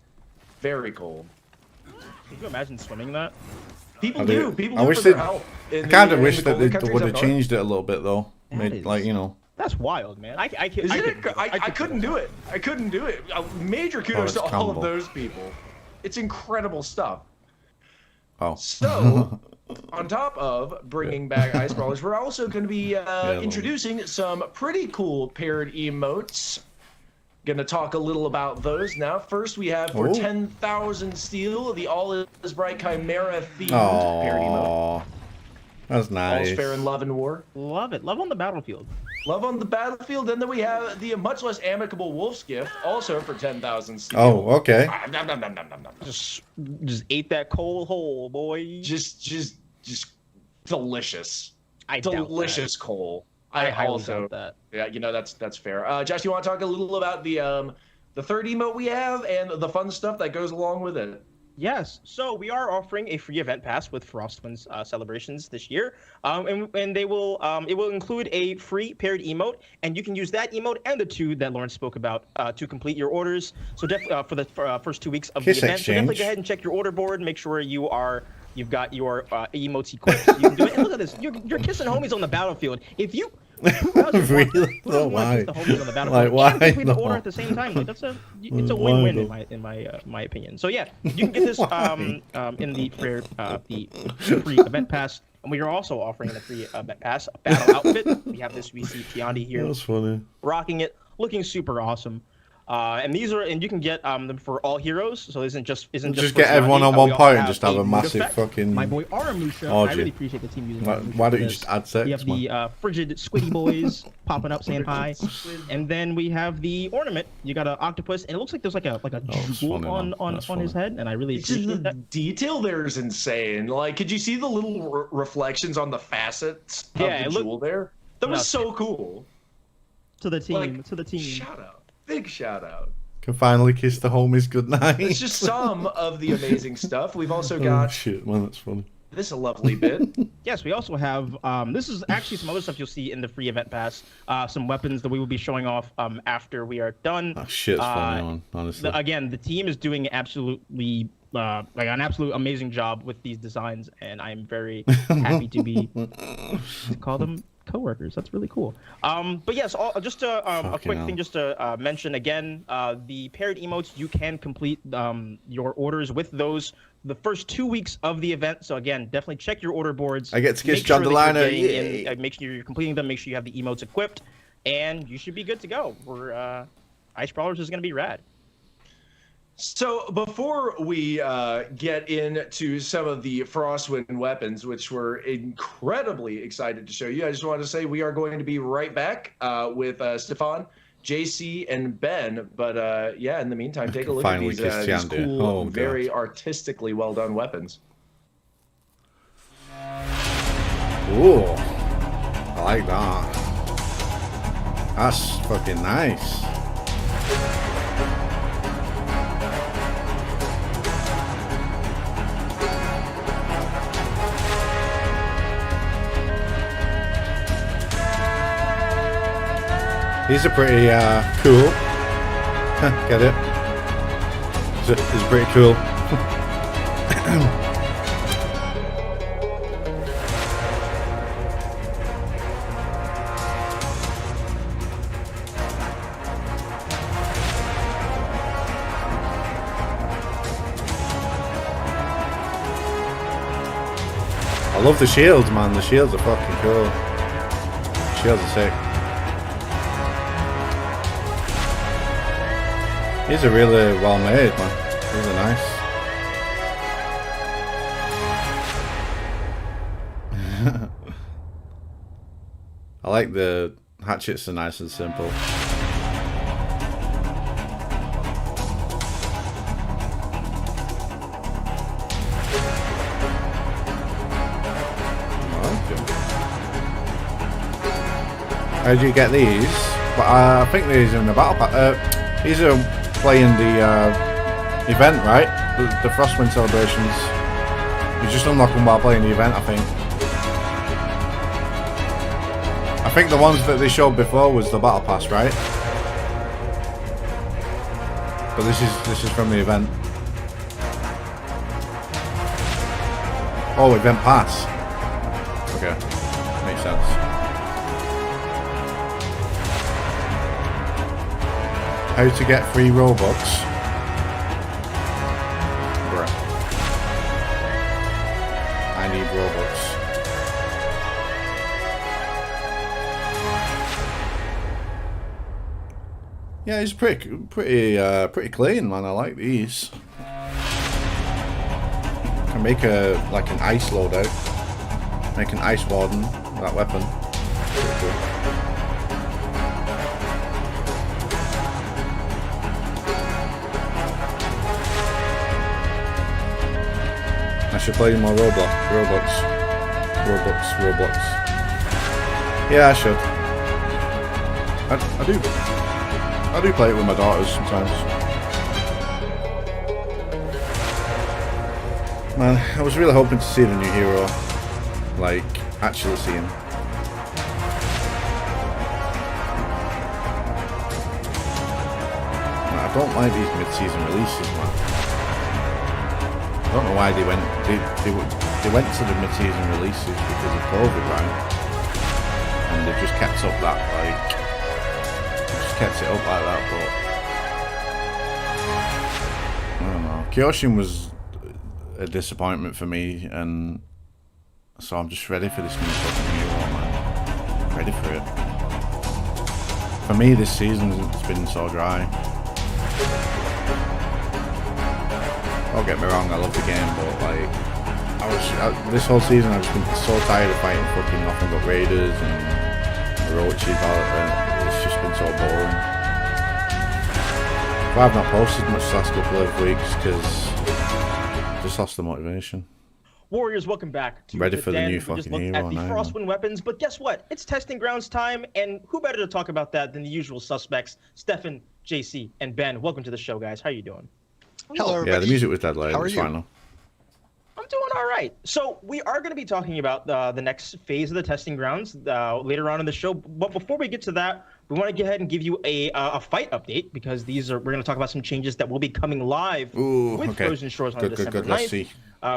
Very cold. Can you imagine swimming that? People do. People do I wish for their they. health. I kind of wish that they would have changed it a little bit, though. Made, like, you know. That's wild, man. I couldn't do it. I couldn't do it. Major kudos to all of those people. It's incredible stuff. Oh. So, on top of bringing back Ice Brawlers, we're also going to be introducing some pretty cool paired emotes. Gonna talk a little about those now. First, we have for 10,000 steel, the All Is Bright Chimera themed paired emote. That's nice. All's fair in love and war. Love it. Love on the battlefield. Love on the battlefield. And then we have the much less amicable Wolf's Gift, also for 10,000 steel. Oh, okay. Just ate that cold whole, boy. Just delicious. Delicious coal. I also doubt that. Yeah, you know, that's fair. Josh, you want to talk a little about the third emote we have and the fun stuff that goes along with it? Yes. So we are offering a free event pass with Frostwind's celebrations this year, and they will it will include a free paired emote, and you can use that emote and the two that Lawrence spoke about to complete your orders. So for the first 2 weeks of the event, so definitely go ahead and check your order board, make sure you've got your emotes equipped. So you can do it. And look at this, you're kissing homies on the battlefield. If you really? No, why? Like, why? Complete the order at the same time. Like, it's a win-win in my opinion. So yeah, you can get this in the free event pass, and we are also offering the free event pass a battle outfit. We have this. We see Tiandi here. That's funny. Rocking it, looking super awesome. And you can get them for all heroes, so it isn't just get everyone on one point and just have a massive fucking. My boy Aramusha, I really appreciate the team using. Why don't you just add sex? We have the frigid squiddy boys popping up saying hi, and then we have the ornament. You got an octopus, and it looks like there's like a jewel on his head, and I really appreciate that. Detail there is insane. Like, could you see the little reflections on the facets of the jewel there? That was so cool. To the team, Shout out. Big shout out. Can finally kiss the homies goodnight. It's just some of the amazing stuff. We've also got. Oh shit, man, that's funny. This is a lovely bit. Yes, we also have. This is actually some other stuff you'll see in the free event pass. Some weapons that we will be showing off after we are done. Oh shit, it's funny, man. Honestly. Again, the team is doing absolutely an absolute amazing job with these designs, and I'm very happy to be call them coworkers. That's really cool. But yes, just a quick hell. thing, just to mention again, the paired emotes, you can complete your orders with those the first 2 weeks of the event. So again, definitely check your order boards. I get to kiss Make sure John that you're Delano. getting Yay. make sure you're completing them. Make sure you have the emotes equipped, and you should be good to go. Ice Brawlers is going to be rad. So before we get into some of the Frostwind weapons, which we're incredibly excited to show you, I just want to say we are going to be right back with Stefan, JC, and Ben. But yeah, in the meantime, take a look at Finally these kissed these Yandu. cool, Oh, God. very artistically well done weapons. Ooh, I like that. That's fucking nice. These are pretty cool. Get it? It's pretty cool. I love the shields, man. The shields are fucking cool. The shields are sick. These are really well made, man. These are nice. I like the hatchets are nice and simple. How do you get these? But I think these are in the battle pack. These are playing the event, right? The Frostwind celebrations. You just unlock them while playing the event, I think. I think the ones that they showed before was the battle pass, right? But this is from the event. Oh, event pass. Okay, makes sense. How to get free Robux. Bruh. I need Robux. Yeah, it's pretty clean, man. I like these. Can make like an ice loadout. Make an ice warden with that weapon. Pretty cool. I should play more Roblox. Yeah, I should. I do play it with my daughters sometimes. Man, I was really hoping to see the new hero. Like, actually see him. Man, I don't like these mid-season releases, man. I don't know why they went to the mid-season releases because of COVID, right? And they just kept up that, like, just kept it up like that, but I don't know. Kyoshin was a disappointment for me, and so I'm just ready for this new fucking hero, man. Ready for it. For me, this season's been so dry. Don't get me wrong, I love the game, but like, this whole season I've just been so tired of fighting fucking nothing but raiders and roaches. It's just been so boring. But I've not posted much the last couple of weeks because I just lost the motivation. Warriors, welcome back to Ready for the new We fucking just looked hero at the now, Frostwind weapons, but guess what? It's testing grounds time, and who better to talk about that than the usual suspects, Stefan, JC, and Ben. Welcome to the show, guys. How you doing? Hello, everybody. Yeah, the music was dead loud. How are It's you? fine now. I'm doing all right. So we are going to be talking about the next phase of the testing grounds later on in the show. But before we get to that, we want to go ahead and give you a fight update because we're going to talk about some changes that will be coming live with Frozen Shores on December 9th. Let's see.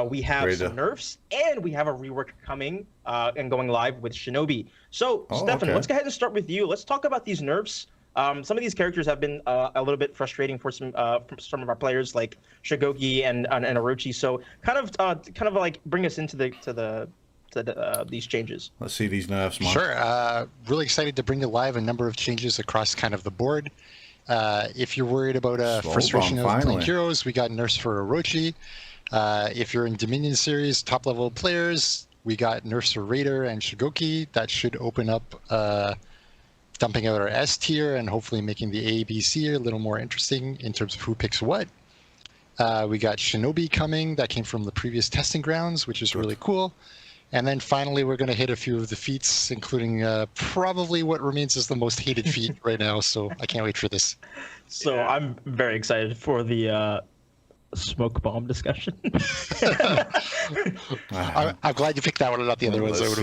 We have some nerfs, and we have a rework coming and going live with Shinobi. So, Stefan, let's go ahead and start with you. Let's talk about these nerfs. Some of these characters have been a little bit frustrating for some of our players, like Shigoki and Orochi. So, kind of like bring us into these changes. Let's see these nerfs, man. Sure. Really excited to bring to live a number of changes across kind of the board. If you're worried about frustration of playing heroes, we got nerfs for Orochi. If you're in Dominion series, top level players, we got nerfs for Raider and Shigoki. That should open up dumping out our S tier and hopefully making the A, B, C a little more interesting in terms of who picks what. We got Shinobi coming. That came from the previous testing grounds, which is really cool. And then finally, we're going to hit a few of the feats, including probably what remains as the most hated feat right now. So I can't wait for this. So I'm very excited for the smoke bomb discussion. I'm glad you picked that one and not the other ones. Oh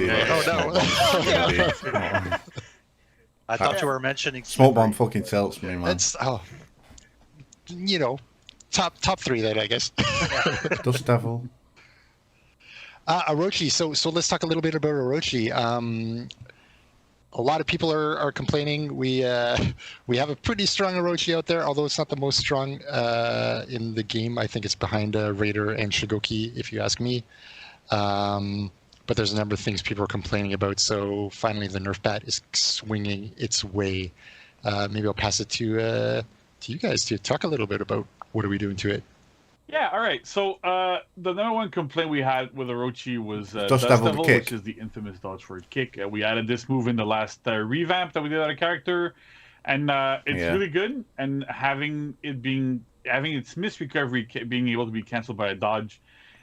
no! I thought you were mentioning smoke bomb. Fucking tilts me, man. That's top three then, I guess. Dust Devil. Orochi. So let's talk a little bit about Orochi. A lot of people are complaining. We have a pretty strong Orochi out there, although it's not the most strong in the game. I think it's behind Raider and Shigoki, if you ask me. But there's a number of things people are complaining about. So finally, the nerf bat is swinging its way. Maybe I'll pass it to you guys to talk a little bit about what are we doing to it. Yeah, all right. So the number one complaint we had with Orochi was Dust Devil, which is the infamous dodge forward kick. We added this move in the last revamp that we did on a character, and it's really good. And having its miss recovery being able to be canceled by a dodge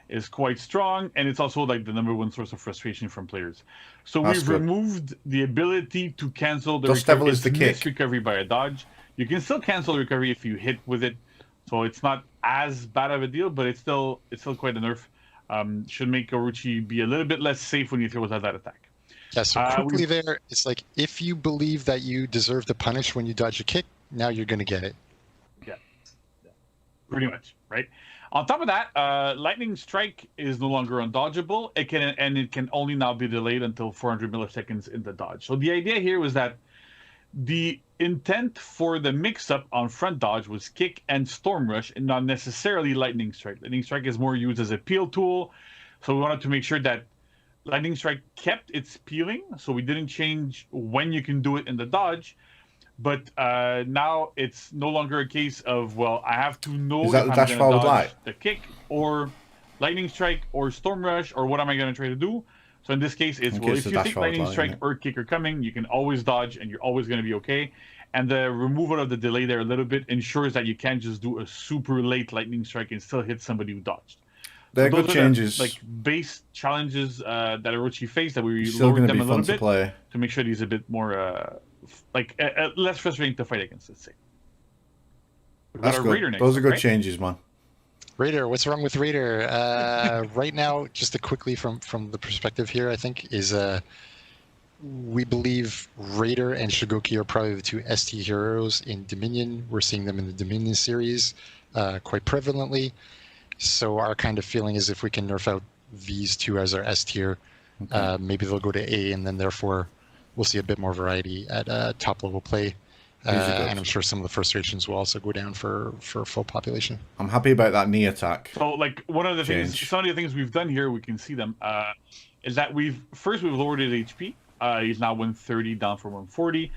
is quite strong, and it's also like the number one source of frustration from players. So we've removed the ability to cancel the miss recovery by a dodge. You can still cancel the recovery if you hit with it. So it's not as bad of a deal, but it's still quite a nerf. Should make Orochi be a little bit less safe when you throw out that attack. Yeah, so quickly there, it's like if you believe that you deserve to punish when you dodge a kick, now you're going to get it. Yeah, pretty much, right? On top of that, Lightning Strike is no longer undodgeable. It can only now be delayed until 400 milliseconds in the dodge. So the idea here was that the intent for the mix-up on front dodge was kick and storm rush, and not necessarily lightning strike. Lightning strike is more used as a peel tool, so we wanted to make sure that lightning strike kept its peeling, so we didn't change when you can do it in the dodge. But now it's no longer a case of, well, I have to know if I'm going to dodge the kick or lightning strike or storm rush, or what am I going to try to do. So in this case, it's, well, if you think lightning strike or kick are coming, you can always dodge and you're always going to be okay. And the removal of the delay there a little bit ensures that you can't just do a super late lightning strike and still hit somebody who dodged. They're good changes. Like base challenges that Orochi faced, that we lowered them a little bit to make sure he's a bit more less frustrating to fight against, let's say. That's good. Those are good changes, man. Raider, what's wrong with Raider? Right now, just quickly from the perspective here, I think, is we believe Raider and Shigoki are probably the two ST heroes in Dominion. We're seeing them in the Dominion series quite prevalently. So our kind of feeling is if we can nerf out these two as our S tier, maybe they'll go to A, and then therefore we'll see a bit more variety at top level play. And I'm sure some of the frustrations will also go down for full population. I'm happy about that knee attack. So, like, one of the things, some of the things we've done here, we can see them, is that we've lowered his HP. He's now 130 down from 140.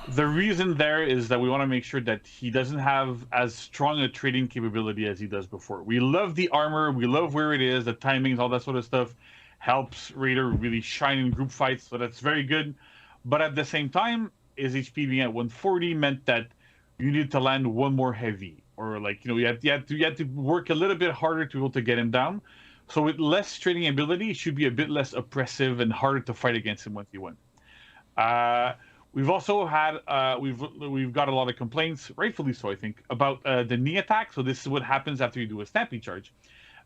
The reason there is that we want to make sure that he doesn't have as strong a trading capability as he does before. We love the armor, we love where it is, the timings, all that sort of stuff helps Raider really shine in group fights, so that's very good. But at the same time, his HP being at 140 meant that you needed to land one more heavy, or like, you had to work a little bit harder to be able to get him down. So with less trading ability, it should be a bit less oppressive and harder to fight against him once he win. We've also had we've got a lot of complaints, rightfully so, I think, about the knee attack. So this is what happens after you do a stampede charge,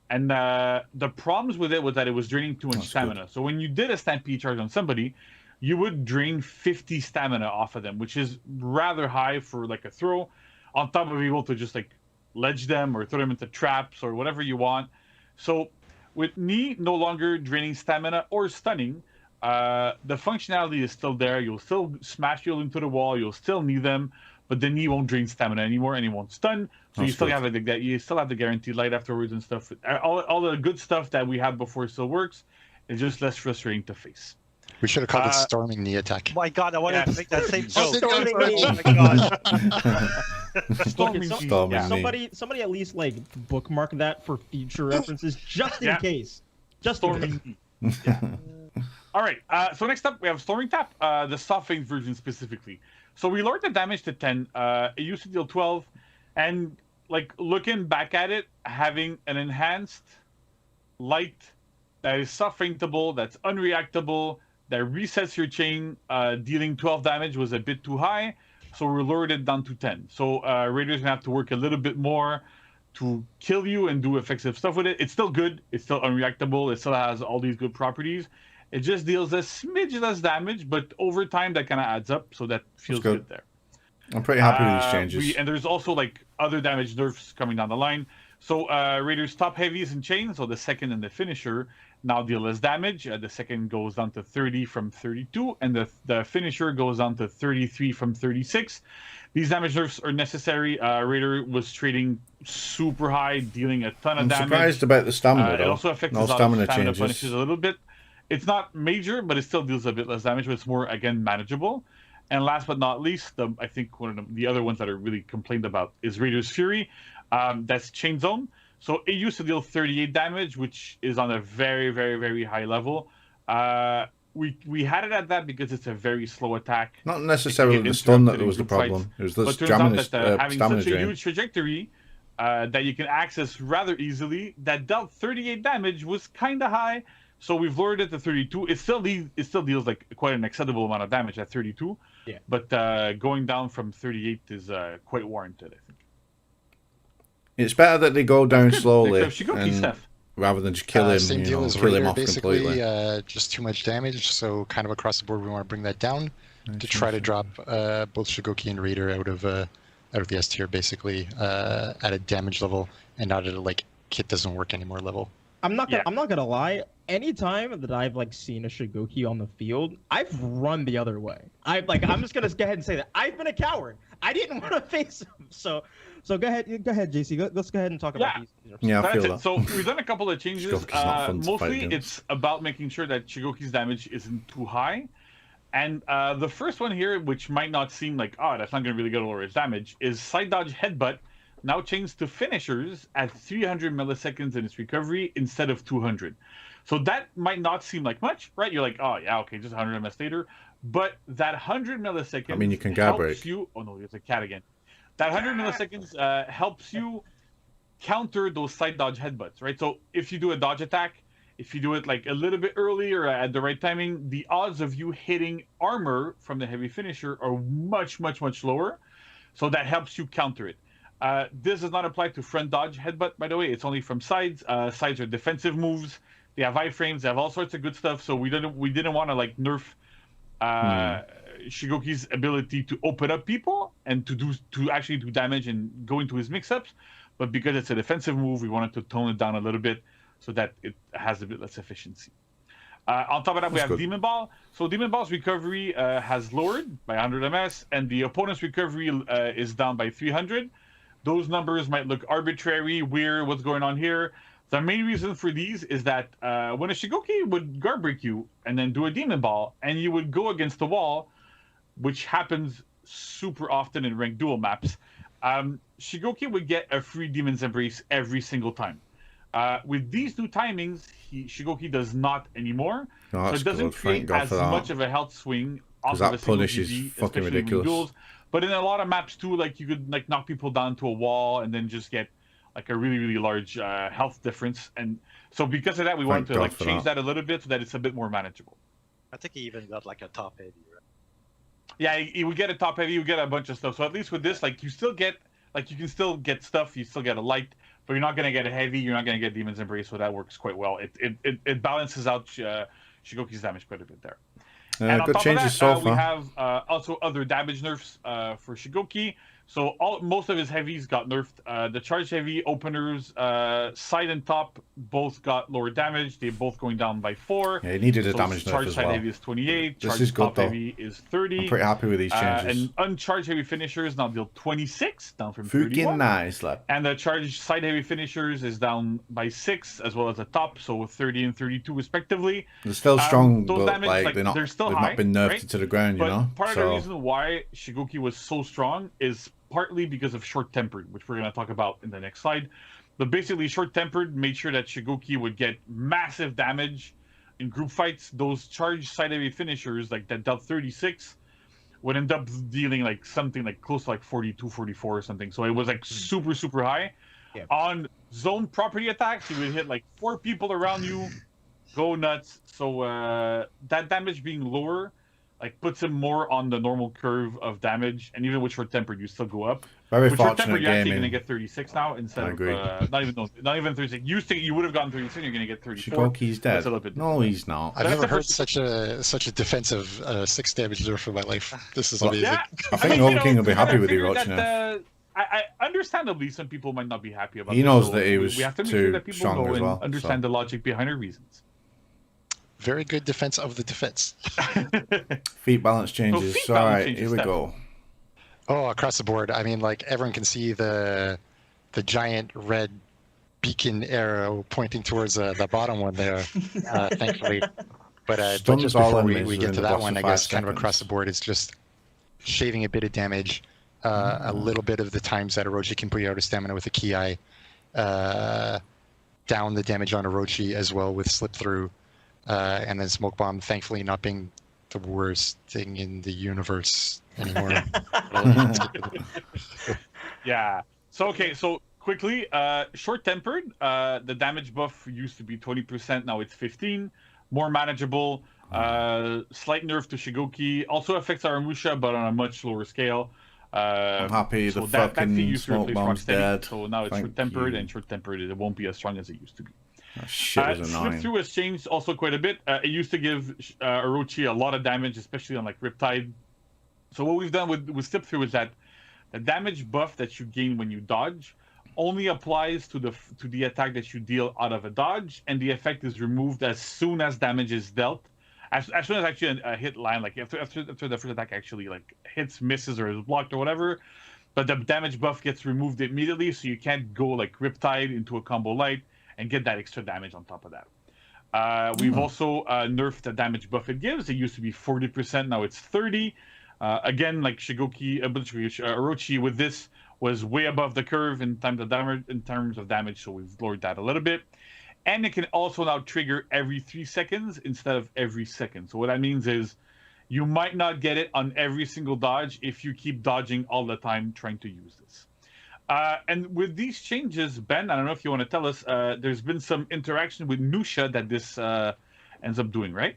and the problems with it was that it was draining too much stamina. Good. So when you did a stampede charge on somebody, you would drain 50 stamina off of them, which is rather high for like a throw. On top of being able to just like ledge them or throw them into traps or whatever you want. So with knee no longer draining stamina or stunning, the functionality is still there. You'll still smash people into the wall. You'll still knee them, but the knee won't drain stamina anymore, and it won't stun. So you still have that. You still have the guaranteed light afterwards and stuff. All the good stuff that we had before still works. It's just less frustrating to face. We should have called it storming knee attack. My God, I wanted to make that same joke. Storming knee. Oh my God. Somebody at least like bookmark that for future references, just in case. Just storming knee. All right. So next up, we have Storming Tap, the soft-fanged version specifically. So we lowered the damage to 10. It used to deal 12, and like looking back at it, having an enhanced light that is soft-faintable, that's unreactable, that resets your chain, dealing 12 damage was a bit too high, so we lowered it down to 10. So Raiders gonna have to work a little bit more to kill you and do effective stuff with it. It's still good. It's still unreactable. It still has all these good properties. It just deals a smidge less damage, but over time that kind of adds up, so that feels good there. I'm pretty happy with these changes. And there's also like other damage nerfs coming down the line. So Raiders top heavies and chains, so the second and the finisher, now deal less damage. The second goes down to 30 from 32, and the finisher goes down to 33 from 36. These damage nerfs are necessary. Raider was trading super high, dealing a ton of damage. I'm surprised about the stamina, though. It also affects no stamina changes. Punishes a little bit. It's not major, but it still deals a bit less damage, but it's more, again, manageable. And last but not least, I think one of the other ones that are really complained about is Raider's Fury. That's Chain Zone. So it used to deal 38 damage, which is on a very, very, very high level. We had it at that because it's a very slow attack. Not necessarily the stun that was the problem. It was the stamina having such a drain. huge trajectory that you can access rather easily, that dealt 38 damage was kind of high. So we've lowered it to 32. It still deals like quite an acceptable amount of damage at 32. Yeah. But going down from 38 is quite warranted, I think. It's better that they go down slowly and, rather than just kill him. Same deal as kill him Raider, off basically. completely. Just too much damage. So kind of across the board, we want to bring that down to try to drop both Shigoki and Raider out of the S tier, basically at a damage level, and not at a like kit doesn't work anymore level. I'm not gonna lie. Anytime that I've like seen a Shigoki on the field, I've run the other way. I'm just gonna go ahead and say that I've been a coward. I didn't want to face him. So go ahead, JC. Let's go ahead and talk about these. Yeah, I feel that. So we've done a couple of changes. Mostly it's about making sure that Shigoki's damage isn't too high. And the first one here, which might not seem like, that's not going to really go to lower his damage, is Side Dodge Headbutt now changed to finishers at 300 milliseconds in its recovery instead of 200. So that might not seem like much, right? You're like, just 100 ms later. But that 100 milliseconds you can guard helps break. you... Oh, no, it's a cat again. That 100 milliseconds helps you counter those side dodge headbutts, right? So if you do a dodge attack, if you do it like a little bit early or at the right timing, the odds of you hitting armor from the heavy finisher are much, much, much lower. So that helps you counter it. This does not apply to front dodge headbutt, by the way. It's only from sides. Sides are defensive moves. They have iframes. They have all sorts of good stuff. So we didn't want to like nerf Shigoki's ability to open up people and to actually do damage and go into his mix-ups. But because it's a defensive move, we wanted to tone it down a little bit so that it has a bit less efficiency. On top of that, we have Demon Ball. So Demon Ball's recovery has lowered by 100 ms, and the opponent's recovery is down by 300. Those numbers might look arbitrary, weird, what's going on here. The main reason for these is that when a Shigoki would guard break you and then do a Demon Ball, and you would go against the wall, which happens super often in ranked duel maps, Shigoki would get a free Demon's Embrace every single time. With these new timings, Shigoki does not anymore. So it doesn't create as much of a health swing off of a single GG, fucking especially ridiculous. in duels. But in a lot of maps too, like you could like knock people down to a wall and then just get like a really, really large health difference. And so because of that, we wanted to like change that a little bit so that it's a bit more manageable. I think he even got like a top heavy, right? Yeah, you would get a top heavy, you get a bunch of stuff. So at least with this, like you still get, like you can still get stuff, you still get a light, but you're not gonna get a heavy, you're not gonna get Demon's Embrace, so that works quite well. It balances out Shigoki's damage quite a bit there. And on good top changes of that, so we far. have also other damage nerfs for Shigoki. So most of his heavies got nerfed. The charge heavy openers, side and top, both got lower damage. They're both going down by 4. Yeah, he needed a damage nerf charge as side well. heavy is 28. This Charge is good, top though. heavy is 30. I'm pretty happy with these changes. And uncharged heavy finishers now deal 26, down from Fucking 31. nice, lad. And the charge side heavy finishers is down by 6, as well as the top, so 30 and 32 respectively. They're still strong, those but damage, like, they're still they've high, not been nerfed right? to the ground, you But know? part of the reason why Shigoki was so strong is partly because of short-tempered, which we're going to talk about in the next slide. But basically, short-tempered made sure that Shigoki would get massive damage in group fights. Those charged side heavy finishers, like that dealt 36, would end up dealing like something like close to like 42, 44 or something. So it was like super, super high. Yeah. On zone property attacks, you would hit like 4 people around you, go nuts. So that damage being lower, like puts him more on the normal curve of damage, and even with short tempered, you still go up. Very with fortunate short tempered, you're actually gaming. going to get 36 now instead I agree. of not even 36. You would have gotten 36, you're going to get 34. Shigoki's dead. That's a little bit No, he's not. I've never heard such a defensive 6 damage nerf in my life. This is amazing. Yeah, I think Overking will be happy with figure Orochi that, now. I understandably, some people might not be happy about. He this, knows so that he was we have to make too sure that people strong know as and well, understand so. the logic behind our reasons. Very good defense of the defense. Feet balance changes. feet All balance right, changes, here we Steph. go. Oh, across the board. I mean, like everyone can see the giant red beacon arrow pointing towards the bottom one there, thankfully. But Stuns just all before enemies we get within to the that box one, of I guess 5 kind of seconds. across the board, it's just shaving a bit of damage. A little bit of the times that Orochi can put you out of stamina with a Ki. Down the damage on Orochi as well with slip through. And then Smoke Bomb, thankfully not being the worst thing in the universe anymore. Yeah. So quickly, short-tempered. The damage buff used to be 20%, now it's 15. More manageable. Slight nerf to Shigoki. Also affects Aramusha, but on a much lower scale. I'm happy so the that fucking feat used to smoke replace bomb's Rocksteady, dead. so now it's Thank short-tempered, you. and short-tempered it won't be as strong as it used to be. That shit was Slip annoying. through has changed also quite a bit. It used to give Orochi a lot of damage, especially on like Riptide. So what we've done with slip through is that the damage buff that you gain when you dodge only applies to the attack that you deal out of a dodge, and the effect is removed as soon as damage is dealt. As soon as actually a hit line, like after the first attack actually like hits, misses, or is blocked or whatever, but the damage buff gets removed immediately, so you can't go like Riptide into a combo light and get that extra damage on top of that. We've also nerfed the damage buff it gives. It used to be 40%, now it's 30. Again, like Shigoki, Orochi with this was way above the curve in terms of damage, so we've lowered that a little bit. And it can also now trigger every 3 seconds instead of every second. So what that means is you might not get it on every single dodge if you keep dodging all the time trying to use this. And with these changes, Ben, I don't know if you want to tell us, there's been some interaction with Nusha that this ends up doing, right?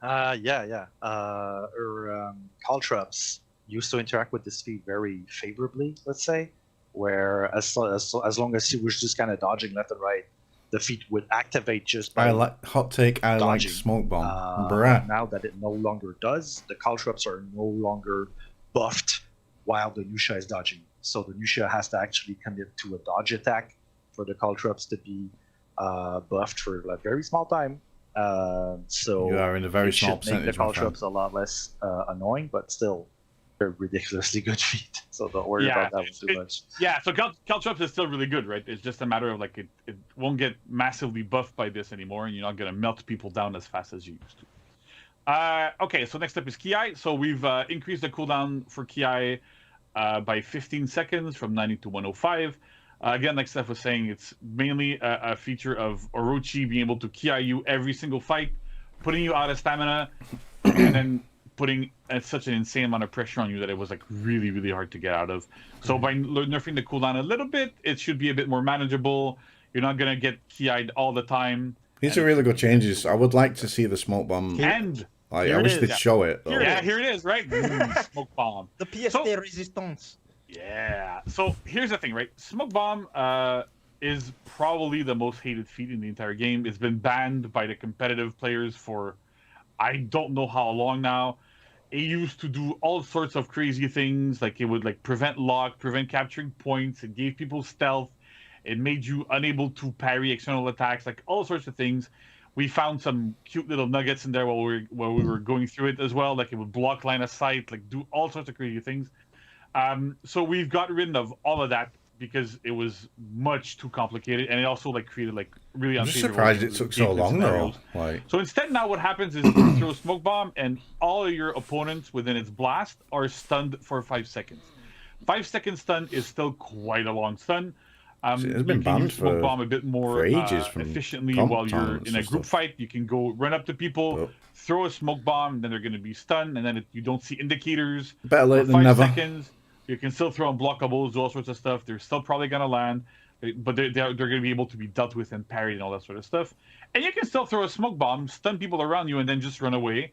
Yeah. Her Caltrops used to interact with this feat very favorably, let's say, where as long as she was just kind of dodging left and right, the feat would activate just by hot take. I like dodging. smoke bomb. Bruh. Now that it no longer does, the Caltrops are no longer buffed while the Nusha is dodging. So the Nusha has to actually commit to a dodge attack for the Caltrops to be buffed for a very small time. So You are in a very it small should make the percentage, my friend. Caltrops a lot less annoying, but still they're ridiculously good feat. So don't worry about that one too much. Yeah, so Caltrops is still really good, right? It's just a matter of like it won't get massively buffed by this anymore, and you're not gonna melt people down as fast as you used to. Okay, so next up is Ki. So we've increased the cooldown for Ki by 15 seconds from 90 to 105. Again, like Steph was saying, it's mainly a feature of Orochi being able to Ki you every single fight, putting you out of stamina, and then putting such an insane amount of pressure on you that it was like really, really hard to get out of. So by nerfing the cooldown a little bit, it should be a bit more manageable. You're not gonna get Ki'd all the time. These are really good changes. I would like to see the smoke bomb. And I wish they'd show it. Though. Here it is, right? Smoke bomb. The pièce de résistance. Yeah. So here's the thing, right? Smoke bomb is probably the most hated feat in the entire game. It's been banned by the competitive players for I don't know how long now. It used to do all sorts of crazy things, like it would like prevent lock, prevent capturing points. It gave people stealth. It made you unable to parry external attacks, like all sorts of things. We found some cute little nuggets in there while we were going through it as well. Like it would block line of sight, like do all sorts of crazy things. So we've got rid of all of that because it was much too complicated, and it also like created like really I'm just unfavorable surprised it took so long though. Like, so instead, now what happens is you throw a smoke bomb, and all of your opponents within its blast are stunned for 5 seconds. 5 second stun is still quite a long stun. it's You been can banned use smoke bomb a bit more ages from efficiently comp while you're tournaments in a and group stuff. fight. You can go run up to people, throw a smoke bomb, then they're going to be stunned, and then you don't see indicators Better late for than 5 never. seconds. You can still throw unblockables, do all sorts of stuff. They're still probably going to land, but they're going to be able to be dealt with and parried and all that sort of stuff. And you can still throw a smoke bomb, stun people around you, and then just run away.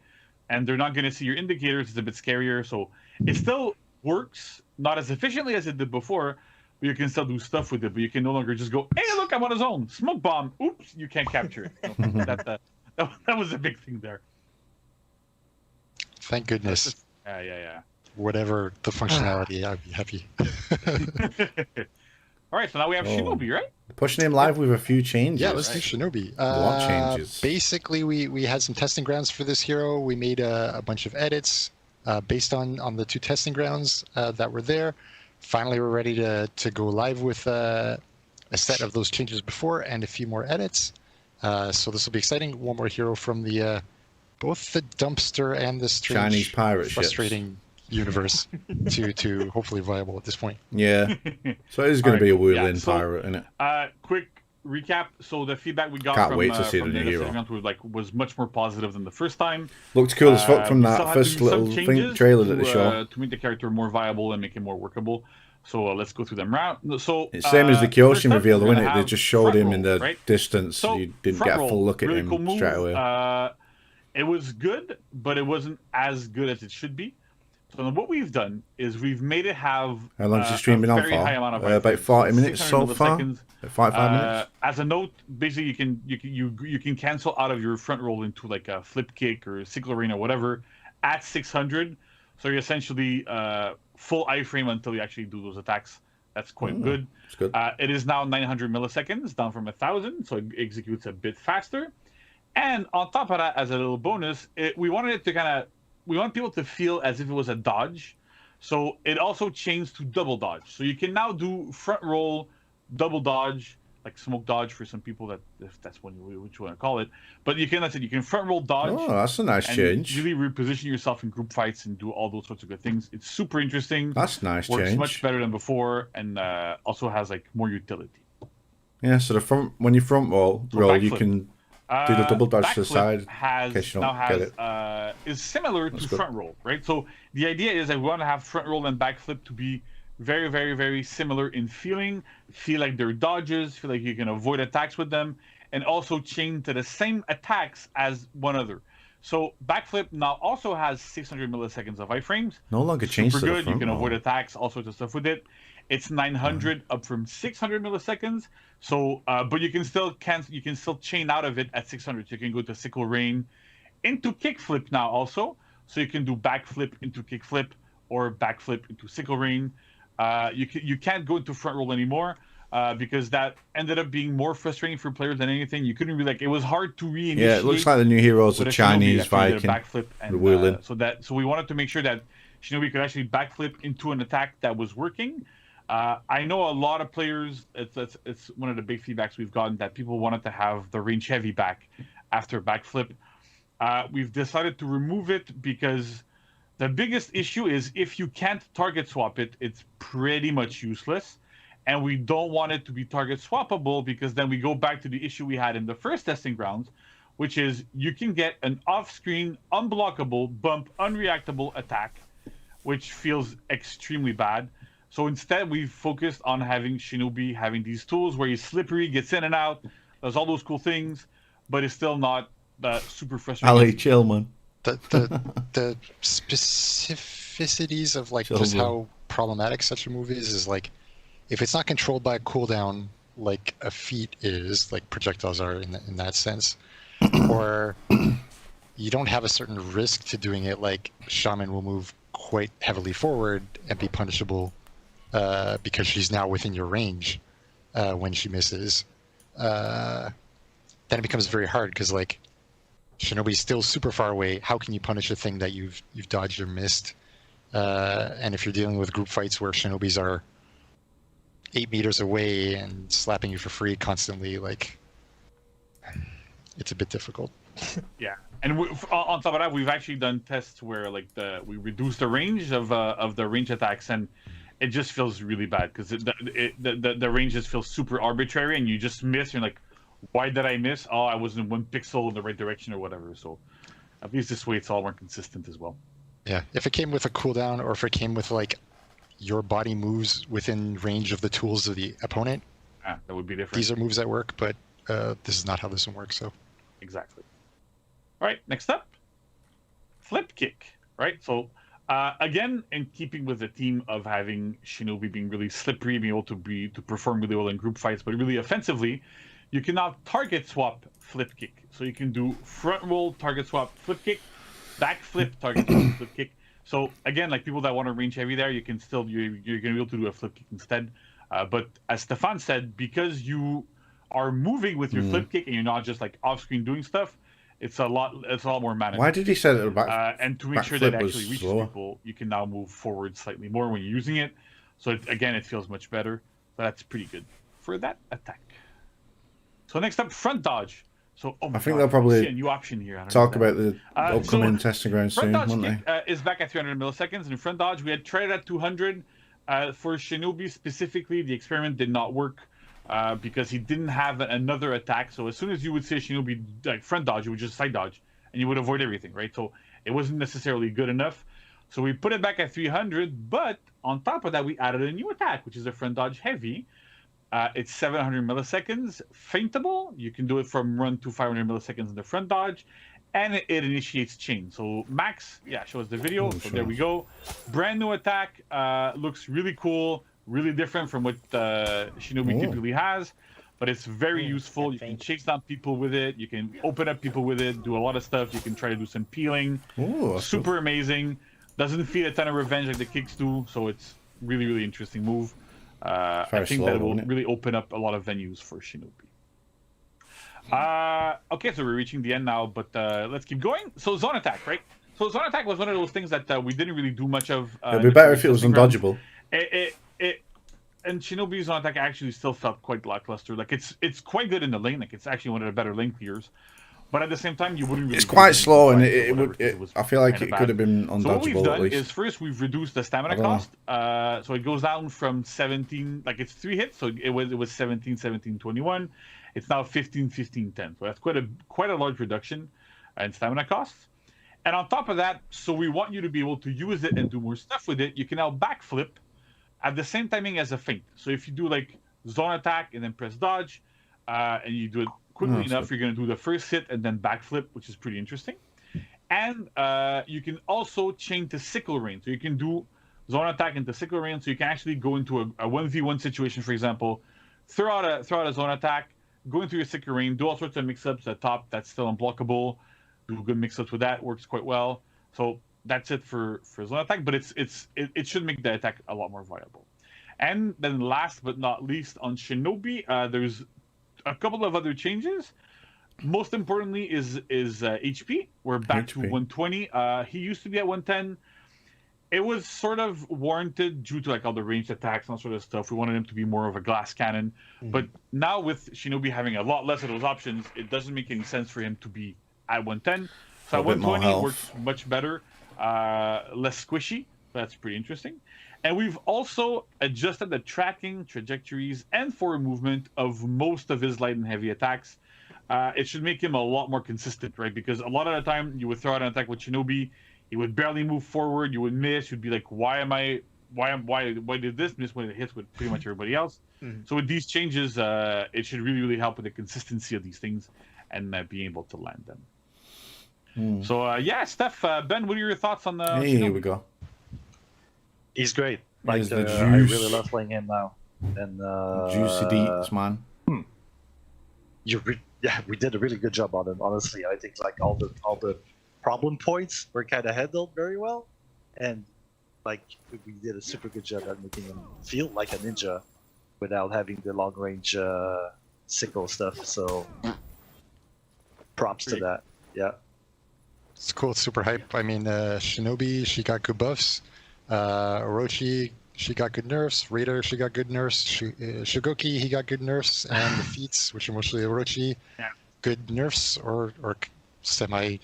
And they're not going to see your indicators. It's a bit scarier. So it still works, not as efficiently as it did before, but you can still do stuff with it. But you can no longer just go, hey, look, I'm on a zone. Smoke bomb. Oops, you can't capture it. So that was a big thing there. Thank goodness. Yeah. Whatever the functionality, I'd be happy. All right, so now we have Shinobi, right? Pushing him live with a few changes. Yeah, let's do Shinobi. What changes? Basically, we had some testing grounds for this hero. We made a bunch of edits based on the 2 testing grounds that were there. Finally, we're ready to go live with a set of those changes before and a few more edits. So this will be exciting. One more hero from the both the dumpster and the strange, Chinese pirate frustrating universe to hopefully viable at this point. Yeah. So it is going to be a whirling so, pirate, isn't it? Quick recap. So the feedback we got Can't from, wait to see the from new hero. was much more positive than the first time. Looked cool as fuck from We that still had first to do some little changes trailer that they showed. to make the character more viable and make it more workable. So let's go through them round. So It's same as the first Kyoshin up, reveal, we're wasn't gonna it? They have just showed front him in roll, the right? distance. So You didn't front get a full roll, look at really him cool move. straight away. It was good, but it wasn't as good as it should be. So what we've done is we've made it have How long is the stream been on very high amount of for? About 40 minutes so 600 far. milliseconds. 45 minutes. As a note, basically you can cancel out of your front roll into like a flip kick or a sickle rain or whatever at 600. So you're essentially full iframe until you actually do those attacks. That's quite good. It's good. It is now 900 milliseconds, down from 1,000, so it executes a bit faster. And on top of that, as a little bonus, we wanted it to we want people to feel as if it was a dodge. So it also changed to double dodge. So you can now do front roll, double dodge, like smoke dodge for some people, that if that's what you want to call it. But you can front roll dodge. Oh, that's a nice and change. Really reposition yourself in group fights and do all those sorts of good things. It's super interesting. That's a nice Works change. much better than before, and also has like more utility. Yeah, so when you front roll, you backflip. can do the double dodge to the Backflip side in case you don't get it. Is similar That's to good. front roll, right? So the idea is that we want to have front roll and backflip to be very, very, very similar in feeling. Feel like they're dodges. Feel like you can avoid attacks with them, and also chain to the same attacks as one other. So backflip now also has 600 milliseconds of iframes. No longer changed Super to the good. You front can roll. avoid attacks, all sorts of stuff with it. It's 900 up from 600 milliseconds. So, but you can still chain out of it at 600. So you can go to sickle rain, into kickflip now also. So you can do backflip into kickflip or backflip into sickle rain. You can't go into front roll anymore because that ended up being more frustrating for players than anything. You couldn't really it was hard to reinitiate. Yeah, it looks like the new heroes with are a Shinobi Chinese after you did a Viking. backflip and, the wheeling. so we wanted to make sure that Shinobi could actually backflip into an attack that was working. I know a lot of players. It's one of the big feedbacks we've gotten, that people wanted to have the range heavy back after backflip. We've decided to remove it because the biggest issue is if you can't target swap it, it's pretty much useless. And we don't want it to be target swappable because then we go back to the issue we had in the first testing grounds, which is you can get an off-screen, unblockable, bump, unreactable attack, which feels extremely bad. So instead, we've focused on having Shinobi having these tools where he's slippery, gets in and out, does all those cool things, but it's still not super frustrating. Ali, chill, man. The specificities of just how problematic such a move is if it's not controlled by a cooldown like a feat is, like projectiles are in that sense, or you don't have a certain risk to doing it. Like Shaman will move quite heavily forward and be punishable because she's now within your range when she misses. Then it becomes very hard because like Shinobi's still super far away. How can you punish a thing that you've dodged or missed? And if you're dealing with group fights where Shinobis are 8 meters away and slapping you for free constantly, like it's a bit difficult. Yeah, and on top of that, we've actually done tests where like we reduce the range of the range attacks, and it just feels really bad because the range just feels super arbitrary, and you just miss. You're like, why did I miss? Oh, I wasn't 1 pixel in the right direction or whatever. So at least this way, it's all more consistent as well. Yeah, if it came with a cooldown, or if it came with like your body moves within range of the tools of the opponent, that would be different. These are moves that work, but this is not how this one works. So exactly. All right, next up, flip kick. Right, so again, in keeping with the theme of having Shinobi being really slippery, being able to perform really well in group fights, but really offensively, you can now target swap flip kick. So you can do front roll target swap flip kick, back flip target swap flip kick. So again, like people that want to range heavy there, you can still you're going to be able to do a flip kick instead. But as Stefan said, because you are moving with your flip kick and you're not just like off screen doing stuff, it's a lot more manageable. Why did he say that back? And to make sure that it actually reaches people, you can now move forward slightly more when you're using it. So again, it feels much better. So that's pretty good for that attack. So next up, front dodge. So I think they'll probably see a new option here. Talk about the upcoming testing ground soon, won't they? Is back at 300 milliseconds, and front dodge we had tried it at 200. For Shinobi specifically, the experiment did not work. Because he didn't have another attack. So as soon as you would say Shinobi like front dodge, you would just side dodge, and you would avoid everything, right? So it wasn't necessarily good enough. So we put it back at 300, but on top of that, we added a new attack, which is a front dodge heavy. It's 700 milliseconds, feintable. You can do it from run to 500 milliseconds in the front dodge, and it initiates chain. So Max, shows the video. So there we go. Brand new attack. Looks really cool. Really different from what Shinobi typically has, but it's very useful. You can chase down people with it. You can open up people with it, do a lot of stuff. You can try to do some peeling. Super amazing. Doesn't feed a ton of revenge like the kicks do, so it's really, really interesting move. I think that it will really open up a lot of venues for Shinobi. Okay, so we're reaching the end now, but let's keep going. So zone attack, right? So zone attack was one of those things that we didn't really do much of. It'd be better if it was undodgeable. And Shinobi's on attack actually still felt quite lackluster. Like it's quite good in the lane. Like it's actually one of the better lane clears. But at the same time, you wouldn't really. It's quite slow, and I feel like it could have been undodgeable. So what we've done at least. is first we've reduced the stamina cost. So it goes down from 17, like it's 3 hits. So it was 17, 17, 21. It's now 15, 15, 10. So that's quite a large reduction in stamina costs. And on top of that, so we want you to be able to use it and do more stuff with it. You can now backflip at the same timing as a feint. So if you do like zone attack and then press dodge, and you do it quickly enough, you're going to do the first hit and then backflip, which is pretty interesting. And you can also chain to sickle rain. So you can do zone attack into sickle rain. So you can actually go into a 1v1 situation, for example, throw out a zone attack, go into your sickle rain, do all sorts of mix-ups at top that's still unblockable, do good mix-ups with that, works quite well. So that's it for zone attack, but it should make the attack a lot more viable. And then last but not least on Shinobi, there's a couple of other changes. Most importantly is HP. We're back to 120. He used to be at 110. It was sort of warranted due to like all the ranged attacks and all sort of stuff. We wanted him to be more of a glass cannon. But now with Shinobi having a lot less of those options, it doesn't make any sense for him to be at 110. So at 120 works much better. Less squishy. That's pretty interesting. And we've also adjusted the tracking, trajectories, and forward movement of most of his light and heavy attacks. It should make him a lot more consistent, right? Because a lot of the time you would throw out an attack with Shinobi, he would barely move forward, you would miss, you'd be like, why did this miss when it hits with pretty much everybody else? So with these changes, it should really, really help with the consistency of these things and being able to land them. So Steph, Ben, what are your thoughts on the Shinobi? Here we go. He's great. Like, the juice. I really love playing him now. And juicy deets, man. We did a really good job on him. Honestly, I think like all the problem points were kind of handled very well, and like we did a super good job at making him feel like a ninja without having the long range sickle stuff. So props to that. Yeah. It's cool. It's super hype. I mean, Shinobi, she got good buffs. Orochi, she got good nerfs. Raider, she got good nerfs. Shigoki, he got good nerfs. And the Feats, which are mostly Orochi, good nerfs or semi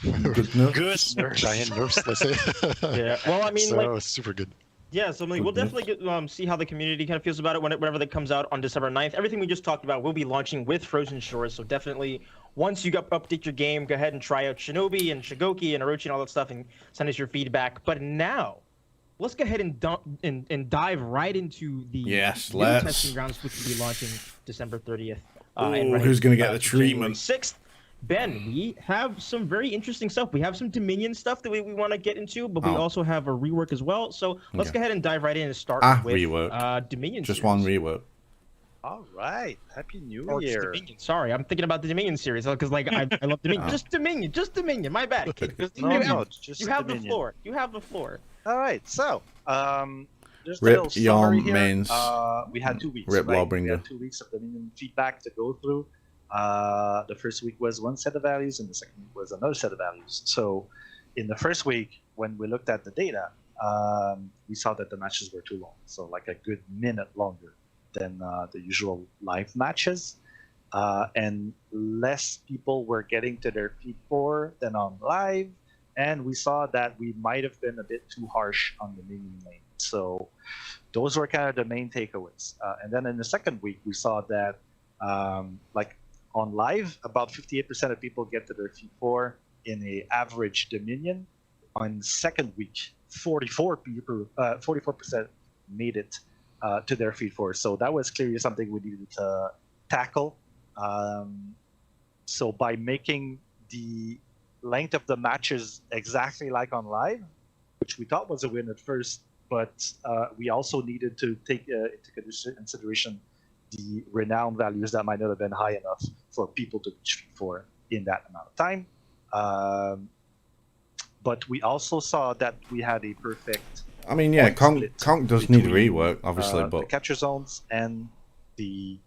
good nerfs. Good nerfs. Giant nerfs, let's say. Yeah. Well, I mean, so super good. Yeah, so we'll definitely get, see how the community kind of feels about it whenever that comes out on December 9th. Everything we just talked about will be launching with Frozen Shores, so definitely once you update your game, go ahead and try out Shinobi and Shigoki and Orochi and all that stuff and send us your feedback. But now, let's go ahead and dive right into the new testing grounds, which will be launching December 30th. Who's going to get the treatment? 6th. Ben, we have some very interesting stuff. We have some Dominion stuff that we want to get into, but we also have a rework as well. So let's go ahead and dive right in and start with rework. Dominion. Just series. one rework. All right. Happy New Year. Year. Sorry, I'm thinking about the Dominion series because like I love Dominion. Just Dominion. My bad, kid. Just you have Dominion. the floor. You have the floor. All right. So, just a Rip little summary here. mains. We had 2 weeks. Rip right? Lawbringer. We had 2 weeks of Dominion feedback to go through. The first week was one set of values, and the second week was another set of values. So, in the first week, when we looked at the data, we saw that the matches were too long. So, like a good minute longer than the usual live matches, and less people were getting to their feet 4 than on live. And we saw that we might have been a bit too harsh on the minion lane. So, those were kind of the main takeaways. And then in the second week, we saw that like on live, about 58% of people get to their feet 4 in a average Dominion. On second week, 44% made it to their feet 4. So that was clearly something we needed to tackle. So by making the length of the matches exactly like on live, which we thought was a win at first, but we also needed to take into consideration the renown values that might not have been high enough for people to reach feet 4 in that amount of time. But we also saw that we had a perfect. I mean, yeah, Conk does need rework, obviously, but the capture zones and the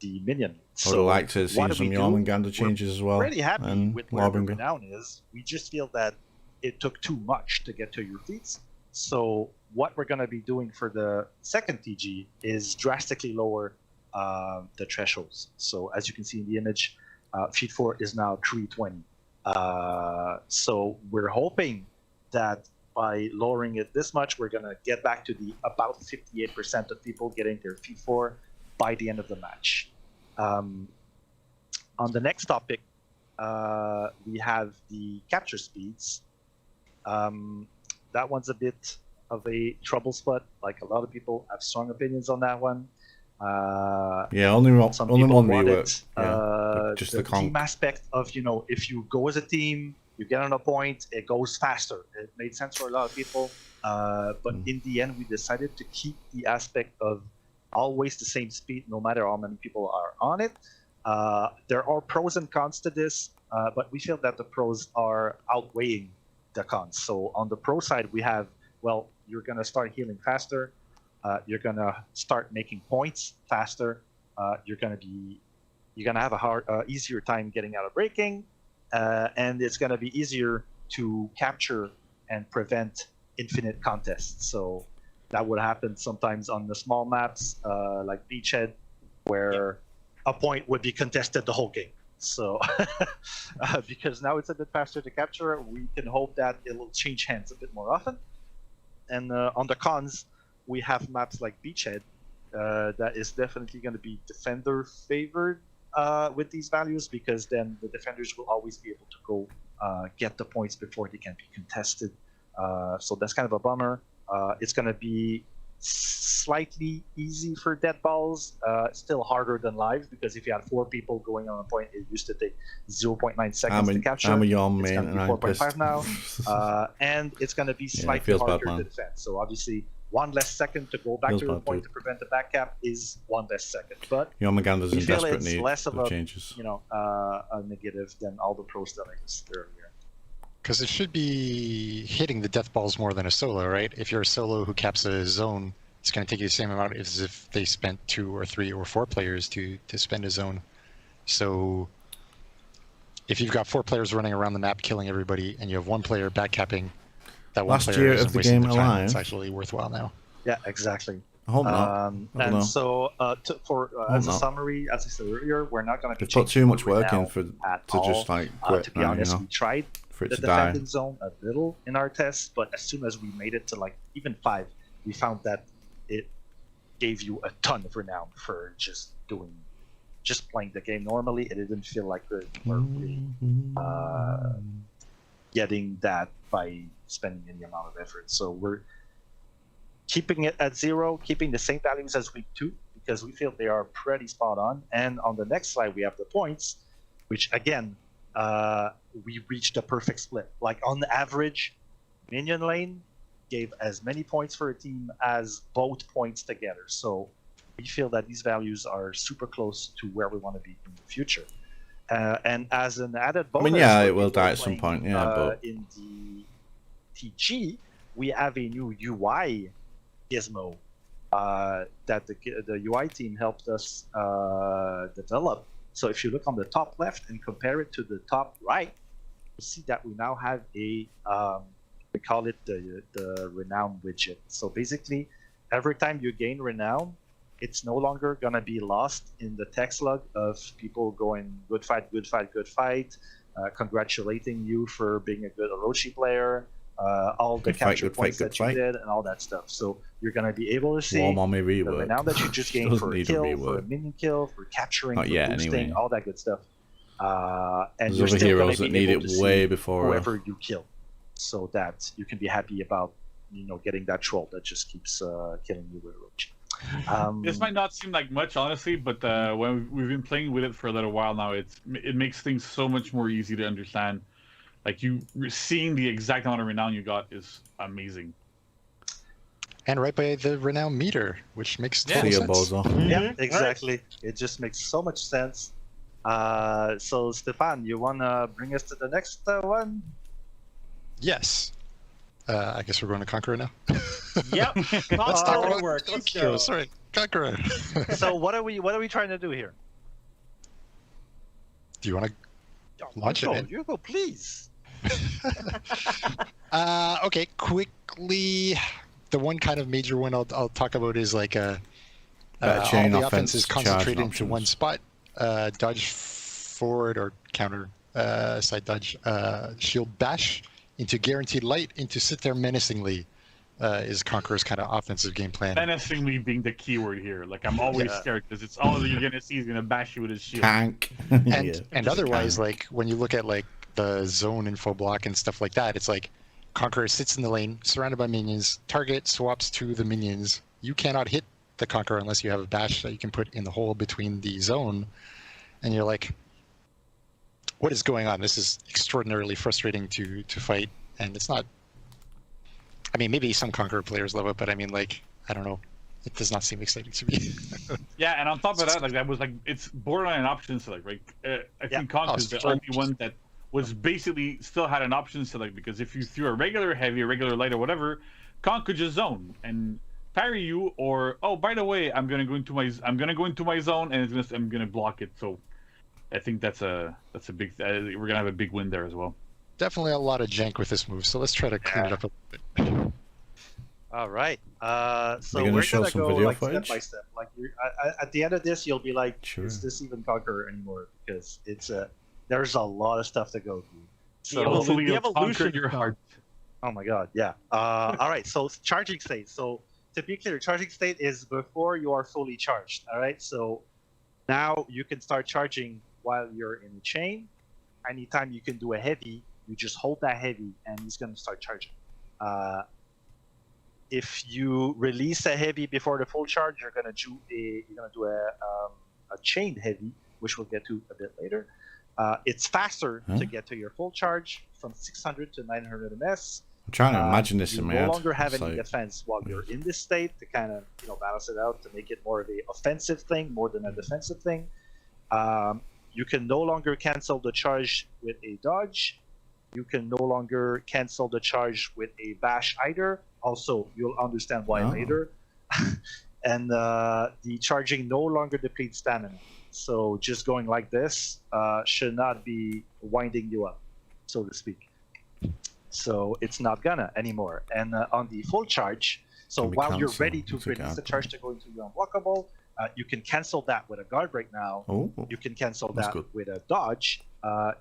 minion. I would like to see some Jormungandr changes as well. We're really happy with where the Lawbringer. renown is. We just feel that it took too much to get to your feats. So what we're going to be doing for the second TG is drastically lower the thresholds. So as you can see in the image, feat 4 is now 320. So we're hoping that by lowering it this much, we're going to get back to the about 58% of people getting their feat 4 by the end of the match. On the next topic, we have the capture speeds. That one's a bit of a trouble spot. Like a lot of people have strong opinions on that one. Only one rework. Just the team aspect of, if you go as a team, you get on a point, it goes faster. It made sense for a lot of people. But in the end, we decided to keep the aspect of always the same speed, no matter how many people are on it. There are pros and cons to this, but we feel that the pros are outweighing the cons. So on the pro side, we have, you're going to start healing faster. You're going to start making points faster. You're going to have a easier time getting out of breaking, and it's going to be easier to capture and prevent infinite contests. So that would happen sometimes on the small maps like Beachhead, where a point would be contested the whole game. So because now it's a bit faster to capture, we can hope that it'll change hands a bit more often. And on the cons, we have maps like Beachhead that is definitely going to be defender favored with these values, because then the defenders will always be able to go get the points before they can be contested. So that's kind of a bummer. It's going to be slightly easy for dead balls, still harder than live, because if you had 4 people going on a point, it used to take 0.9 seconds to capture. I'm a young it's man, going to be 4.5 now, and it's going to be slightly harder to defend. So obviously, 1 less second to go back Feels to the bad, point dude. to prevent the back cap is 1 less second. But Jormungandr's we in feel desperate it's need less of of a changes. a negative than all the pros that I listed earlier. Because it should be hitting the death balls more than a solo, right? If you're a solo who caps a zone, it's going to take you the same amount as if they spent 2 or 3 or 4 players to spend a zone. So if you've got 4 players running around the map killing everybody, and you have 1 player backcapping, that one Last player year isn't of the wasting game their time. It's alive. actually worthwhile now. Yeah, exactly. I hope not. I don't And know. so, as a not. summary, as I said earlier, we're not going to be They've put too much work in Renown for at to just all. like quit To be now, honest, you know, we tried for it the to die. defending zone a little in our tests, but as soon as we made it to like even 5, we found that it gave you a ton of renown for just playing the game normally. It didn't feel like we were really getting that by spending any amount of effort. So we're keeping it at 0, keeping the same values as week 2, because we feel they are pretty spot on. And on the next slide, we have the points, which again, we reached a perfect split. Like on the average, minion lane gave as many points for a team as both points together. So we feel that these values are super close to where we want to be in the future. And as an added bonus, yeah, for it will people die at some playing, point, yeah, but in the TG, we have a new UI gizmo that the UI team helped us develop. So if you look on the top left and compare it to the top right, you see that we now have a we call it the Renown widget. So basically, every time you gain Renown, it's no longer gonna be lost in the text log of people going good fight, good fight, good fight, congratulating you for being a good Orochi player, all the Good fight, capture good points fight, that good you fight. did, and all that stuff. So you're gonna be able to see Warm on me the rework. renown that you just gained Doesn't for a need a kill, for a rework. minion kill, for capturing, Not for yet, boosting, anyway. all that good stuff. And There's you're other still heroes gonna that be need able it to way see before whoever you kill, so that you can be happy about getting that troll that just keeps killing you with Roach. This might not seem like much, honestly, but when we've been playing with it for a little while now, it makes things so much more easy to understand. Like seeing the exact amount of renown you got is amazing. And right by the renown meter, which makes See total ya, sense. bozo. Yeah, exactly. It just makes so much sense. So Stefan, you wanna bring us to the next one? Yes. I guess we're going to Conqueror now. Yep. Conqueror work. Let's go. Sorry, Conqueror. So what are we trying to do here? Do you want to launch it? You go, please. Okay, quickly. The one kind of major one I'll talk about is like all chain the offense, offense is concentrated charge into one options. spot. Dodge forward or counter, side dodge, shield bash into guaranteed light, into sit there menacingly is Conqueror's kind of offensive game plan. Menacingly being the keyword here. Like I'm always scared because it's all that you're gonna see is gonna bash you with his shield. Tank. And Yeah. and Just otherwise, tank. like when you look at like the zone info block and stuff like that, it's like Conqueror sits in the lane, surrounded by minions. Target swaps to the minions. You cannot hit the Conqueror unless you have a bash that you can put in the hole between the zone. And you're like, what is going on? This is extraordinarily frustrating to fight. And it's not. I mean, maybe some Conqueror players love it, but I mean, like, I don't know. It does not seem exciting to me. Yeah, and on top of that, like that was like it's borderline an option select, right? I think Conqueror is the only one that was basically still had an option select, because if you threw a regular heavy, a regular light, or whatever, Con could just zone and parry you, or oh, by the way, I'm gonna go into my zone and I'm gonna block it. So I think that's a big. We're gonna have a big win there as well. Definitely a lot of jank with this move, so let's try to clean it up a little bit. All right. So gonna we're show gonna some go video like step footage? by step. Like at the end of this, you'll be like, Sure. "Is this even Conqueror anymore?" Because there's a lot of stuff to go through. So Hopefully the you'll conquer evolution your heart. oh my god, yeah. All right. So charging state. So to be clear, charging state is before you are fully charged. All right. So now you can start charging while you're in the chain. Anytime you can do a heavy, you just hold that heavy, and he's gonna start charging. If you release a heavy before the full charge, you're gonna do a chained heavy, which we'll get to a bit later. It's faster to get to your full charge from 600 to 900 ms. I'm trying to imagine this in my head. You no longer have It's any like- defense while you're in this state to kind of balance it out to make it more of a offensive thing more than a defensive thing. You can no longer cancel the charge with a dodge. You can no longer cancel the charge with a bash either. Also, you'll understand why later. And the charging no longer depletes stamina. So just going like this should not be winding you up, so to speak. So it's not gonna anymore. And on the full charge, so while you're ready to release the charge to go into your unblockable, you can cancel that with a guard break now. Oh, You can cancel that's that good. with a dodge.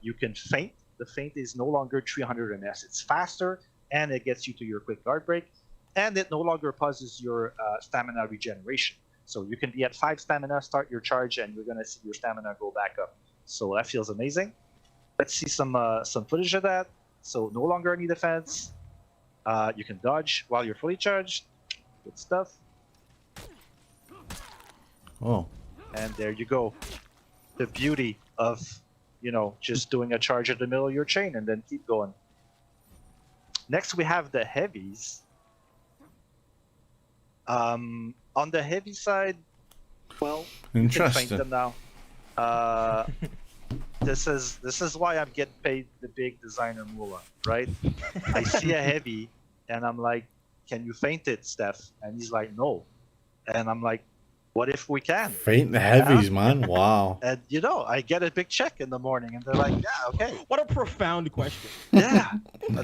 You can feint. The feint is no longer 300 MS. It's faster, and it gets you to your quick guard break. And it no longer pauses your stamina regeneration. So you can be at 5 stamina, start your charge, and you're gonna see your stamina go back up. So that feels amazing. Let's see some footage of that. So no longer any defense. You can dodge while you're fully charged. Good stuff. Oh. And there you go. The beauty of, just doing a charge at the middle of your chain and then keep going. Next, we have the heavies. On the heavy side, well, you can feint them now. This is why I'm getting paid the big designer moolah, right? I see a heavy, and I'm like, "Can you feint it, Steph?" And he's like, "No," and I'm like, "What if we can?" Feint the heavies, man. Wow. And I get a big check in the morning, and they're like, "Yeah, okay." What a profound question. Yeah.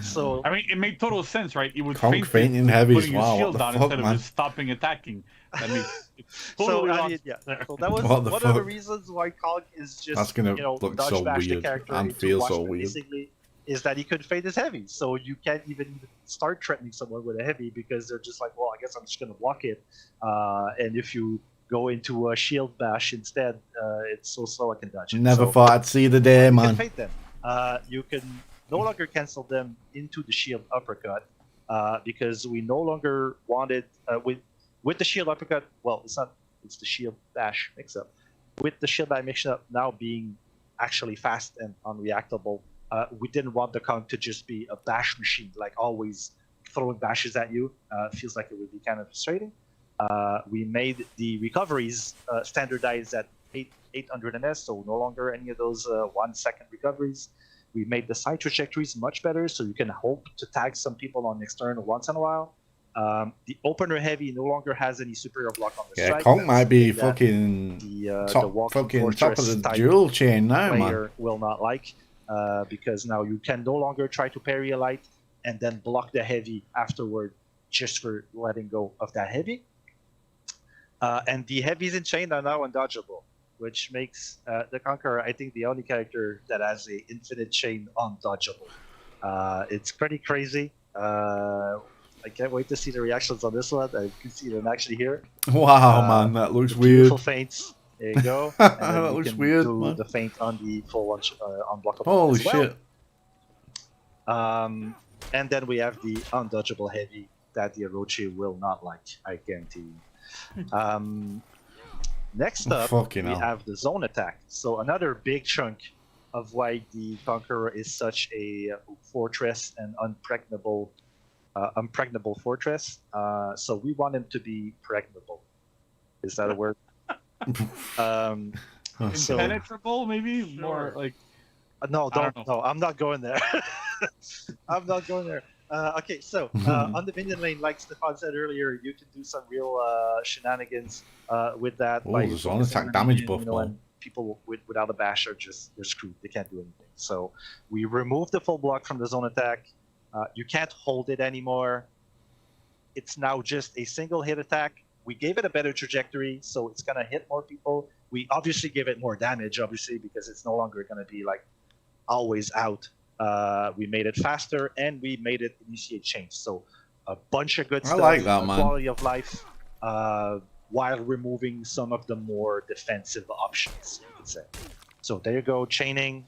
So I mean, it made total sense, right? It would Conk feint fainting it, heavies. putting his Wow, what shield the down fuck, instead man? of just stopping attacking. That makes it So, totally I lost. mean, so that was What the one of the fuck? reasons why Cog is just That's gonna look dodge so bash the weird character and into feel watch so them weird. Basically, is that he could fade his heavy, so you can't even start threatening someone with a heavy because they're just like, well, I guess I'm just gonna block it. And if you go into a shield bash instead, it's so slow I can dodge it. Never So thought I'd see the day, you can man. fade them. You can no longer cancel them into the shield uppercut because we no longer wanted with the shield uppercut. Well, it's the shield bash mix-up. With the shield bash mix-up now being actually fast and unreactable, we didn't want the Kong to just be a bash machine, like always throwing bashes at you. Feels like it would be kind of frustrating. We made the recoveries standardized at 800 MS, so no longer any of those 1 second recoveries. We made the side trajectories much better, so you can hope to tag some people on external once in a while. The opener heavy no longer has any superior block on the Yeah, strike. Conk might be That fucking the top walking of fortress the type dual chain now, player man. will not like because now you can no longer try to parry a light and then block the heavy afterward just for letting go of that heavy. And the heavies in chain are now undodgeable, which makes the Conqueror, I think, the only character that has a infinite chain undodgeable. It's pretty crazy. I can't wait to see the reactions on this one. I can see them actually here. Wow, man, that looks Beautiful weird. feints. There you go. And then That you looks can weird, do man. the feint on the full unblockable. Holy as well. shit. And then we have the undodgeable heavy that the Orochi will not like, I guarantee you. Next up, Fucking we hell. have the zone attack. So another big chunk of why the Conqueror is such a fortress and impregnable fortress. So we want him to be pregnable. Is that a word? So, Impenetrable, maybe more like. no, I don't no, I'm not going there. I'm not going there. Okay, so on the minion lane, like Stefan said earlier, you can do some real shenanigans with that. Oh, by the zone focusing attack on damage minion, buff, though. and people without a bash are they're screwed. They can't do anything. So we remove the full block from the zone attack. You can't hold it anymore. It's now just a single hit attack. We gave it a better trajectory, so it's gonna hit more people. We obviously give it more damage, obviously, because it's no longer gonna be like always out. We made it faster, and we made it initiate change. So a bunch of good stuff. like that, man. Quality of life, while removing some of the more defensive options, you could say. So there you go, chaining,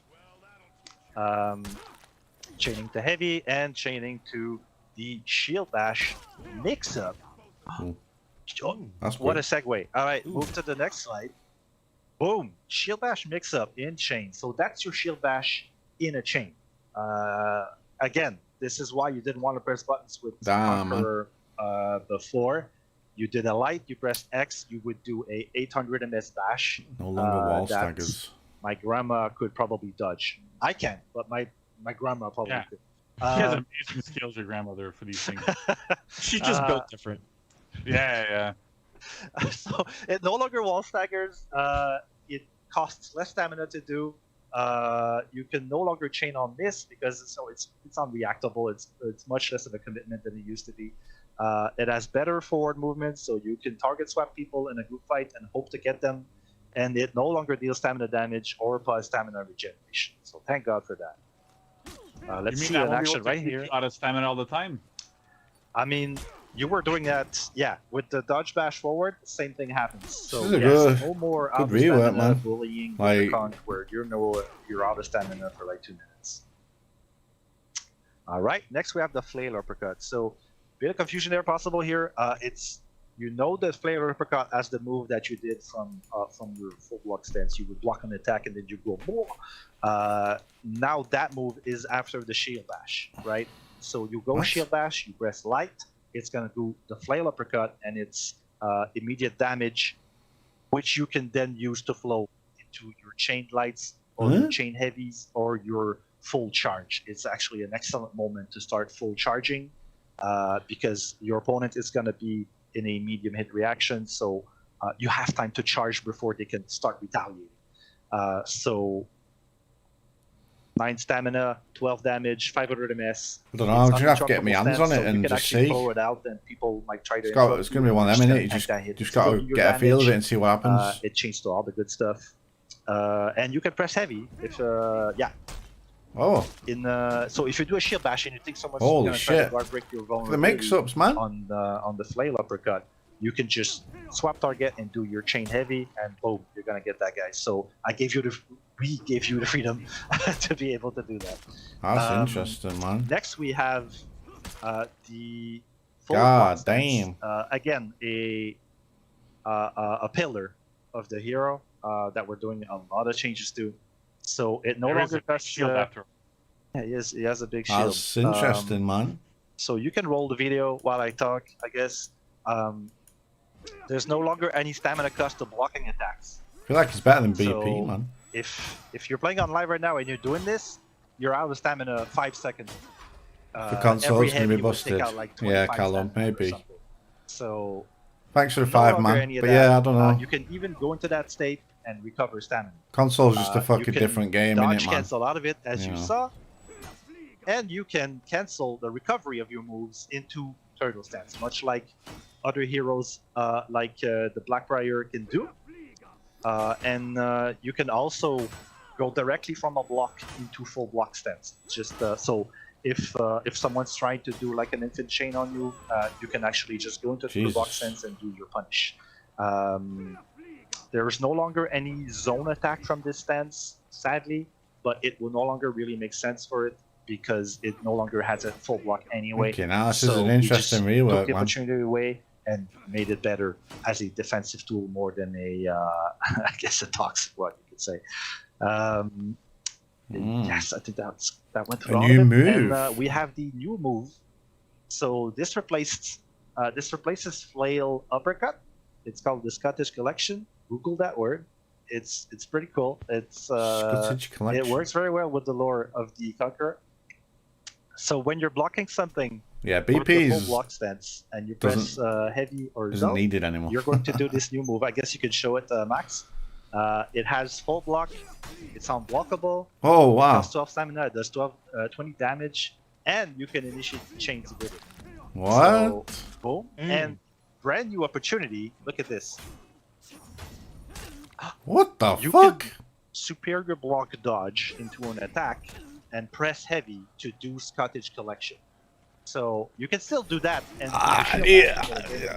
chaining to heavy, and chaining to the shield bash mix-up. Cool. Oh, That's what a quick. segue. All right, move to the next slide. Boom, shield bash mix-up in chain. So that's your shield bash in a chain. Again, This is why you didn't want to press buttons with Damn, Conqueror before. You did a light, you pressed X, you would do a 800 MS dash. No longer wall staggers. My grandma could probably dodge. I can, but my grandma probably could. She has amazing skills, your grandmother, for these things. She's just built different. Yeah. So it no longer wall staggers. It costs less stamina to do. You can no longer chain on miss because it's unreactable. It's much less of a commitment than it used to be. It has better forward movement, so you can target swap people in a group fight and hope to get them. And it no longer deals stamina damage or applies stamina regeneration. So thank God for that. Let's see an action right here. Out of stamina all the time. I mean, you were doing that, with the dodge bash forward. Same thing happens. So This is a good, no more good out of rework, stamina man. bullying Like, the conch where you're out of stamina for like 2 minutes. All right, next we have the flail uppercut. So bit of confusion there possible here. The flail uppercut as the move that you did from your full block stance. You would block an attack and then you go boom. Now that move is after the shield bash, right? So you go shield bash, you press light, it's gonna do the flail uppercut, and it's immediate damage, which you can then use to flow into your chain lights or your chain heavies or your full charge. It's actually an excellent moment to start full charging because your opponent is gonna be in a medium hit reaction, so you have time to charge before they can start retaliating. So 9 stamina, 12 damage, 500 MS. I don't know, I'm just have to get my hands on it and just see. Blow it out, and people might try to. It's going to be one of them, innit? You just got to get a feel of it and see what happens. It changed to all the good stuff. And you can press heavy if, Oh. So if you do a shield bash and you think someone's Holy going to try to shit. guard break your vulnerability The mix-ups, man. on the flail uppercut, you can just swap target and do your chain heavy, and boom, you're going to get that guy. So we gave you the freedom to be able to do that. That's interesting, man. Next we have the full God stance. damn. Again, a pillar of the hero that we're doing a lot of changes to. So it no longer does shield after. Yeah, he has a big shield. That's interesting, man. So you can roll the video while I talk, I guess. There's no longer any stamina cost to blocking attacks. I feel like it's better than BP, So, man. If you're playing on live right now and you're doing this, you're out of stamina 5 seconds. The console is going to be busted. Yeah, Callum, maybe. So thanks for the no 5, longer man. any of But that. yeah, I don't know. You can even go into that state and recover stamina. Console's just a You fucking can different game, dodge innit, man? cancel out of it, as you Yeah. saw. And you can cancel the recovery of your moves into turtle stance, much like other heroes like the Blackbriar can do. And you can also go directly from a block into full block stance. Just so if someone's trying to do like an infant chain on you, you can actually just go into full block stance and do your punish. There is no longer any zone attack from this stance, sadly, but it will no longer really make sense for it because it no longer has a full block anyway. Okay, now this is So an we interesting just rework, took the man. opportunity away and made it better as a defensive tool more than a, I guess, a toxic one, you could say. Yes, I think that went through A all new of it. move. And we have the new move. So this replaces flail uppercut. It's called the Scottish Collection. Google that word. It's pretty cool. Scottish Collection. It works very well with the lore of the Conqueror. So when you're blocking something, Yeah, with the full BP's block stance, and you press heavy or isn't zone, needed anymore. you're going to do this new move. I guess you can show it, Max. It has full block. It's unblockable. Oh, It wow. does 12 stamina. It does 20 damage, and you can initiate chains with it. What? So, boom. And brand new opportunity. Look at this. What the You fuck? can superior block dodge into an attack and press heavy to do Scottish Collection. So you can still do that. And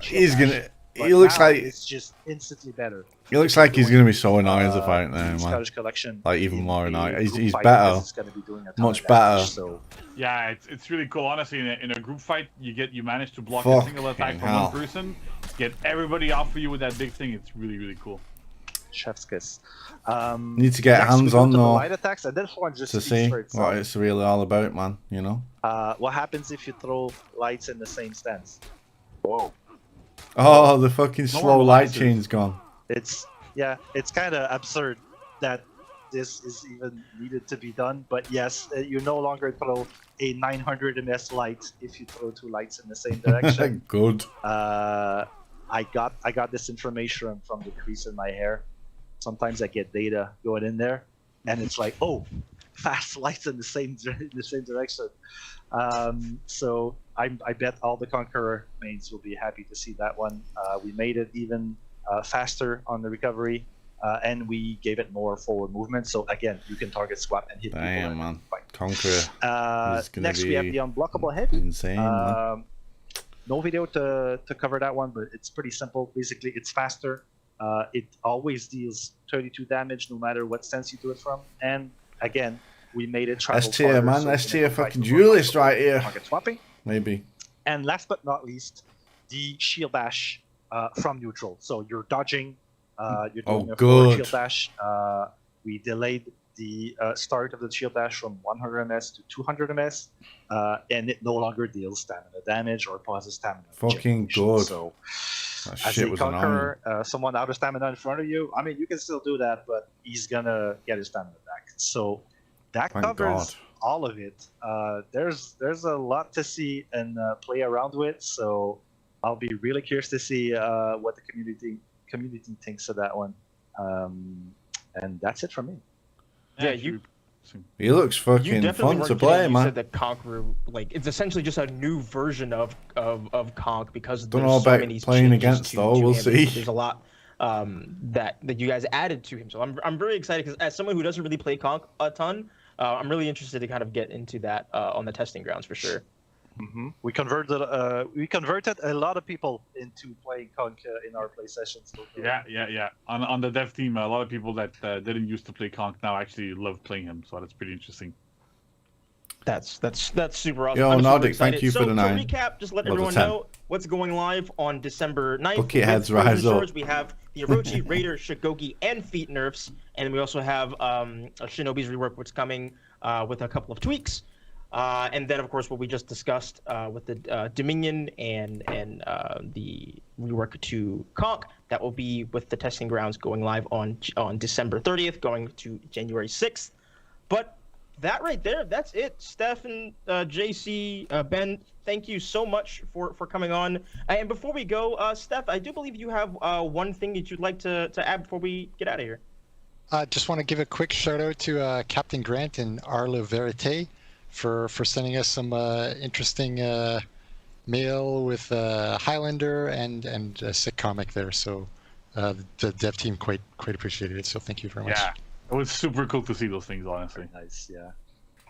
He's gonna. He looks like it's just instantly better. he looks like he's gonna be so annoying to fight now, man. Scottish Collection. Like even more annoying. He's fight better, because it's gonna be doing a ton much of damage, better. So Yeah, it's really cool. Honestly, in a group fight, you manage to block a Fucking single attack from hell. one person, get everybody off of you with that big thing. It's really cool. Chef's kiss. Need to get hands on though. Light attacks, and this one just to see what it's really all about, man. You know. What happens if you throw lights in the same stance? Whoa. Oh, the fucking slow light chain's gone. It's kind of absurd that this is even needed to be done. But yes, you no longer throw a 900 ms light if you throw 2 lights in the same direction. Good. I got this information from the crease in my hair. Sometimes I get data going in there, and it's like, oh, fast lights in the same direction. So I bet all the Conqueror mains will be happy to see that one. We made it even faster on the recovery, and we gave it more forward movement. So again, you can target swap and hit people. Damn, man. Conqueror. Next, we have the unblockable head. Insane. No video to cover that one, but it's pretty simple. Basically, it's faster. It always deals 32 damage no matter what stance you do it from. And again, we made it travel S tier, man. S tier fucking duelist right here. Target swapping. Maybe. And last but not least, the shield dash from neutral. So you're dodging. You're doing a forward shield dash. We delayed the start of the shield dash from 100 ms to 200 ms, and it no longer deals stamina damage or pauses stamina. Fucking good. So, that as shit a was Conqueror, someone out of stamina in front of you, I mean, you can still do that, but he's gonna get his stamina back. So that covers all of it. There's a lot to see and play around with. So I'll be really curious to see what the community thinks of that one. And that's it from me. Yeah, he looks fucking fun to play, man. You said that Conqueror, like, it's essentially just a new version of Conk because don't know about playing against though. We'll see. There's a lot that you guys added to him, so I'm very excited because as someone who doesn't really play Conk a ton, I'm really interested to kind of get into that on the testing grounds for sure. Mm-hmm. We converted a lot of people into playing Conk in our play sessions. Yeah. On the dev team, a lot of people that didn't used to play Conk now actually love playing him. So that's pretty interesting. That's super awesome. Yo, Nordic, thank you for the 9. To recap, just let everyone know what's going live on December 9th. Bucketheads rise up. We have the Orochi, Raider, Shigoki, and Feat nerfs, and we also have Shinobi's rework, which is coming with a couple of tweaks. And then, of course, what we just discussed with the Dominion and the rework to Conk, that will be with the testing grounds going live on December 30th, going to January 6th. But that right there, that's it. Steph and JC, Ben, thank you so much for coming on. And before we go, Steph, I do believe you have one thing that you'd like to add before we get out of here. Just want to give a quick shout out to Captain Grant and Arle Verite for sending us some interesting mail with Highlander and a sick comic there. So the dev team quite appreciated it. So thank you very much. Yeah, it was super cool to see those things, honestly. Very nice, yeah.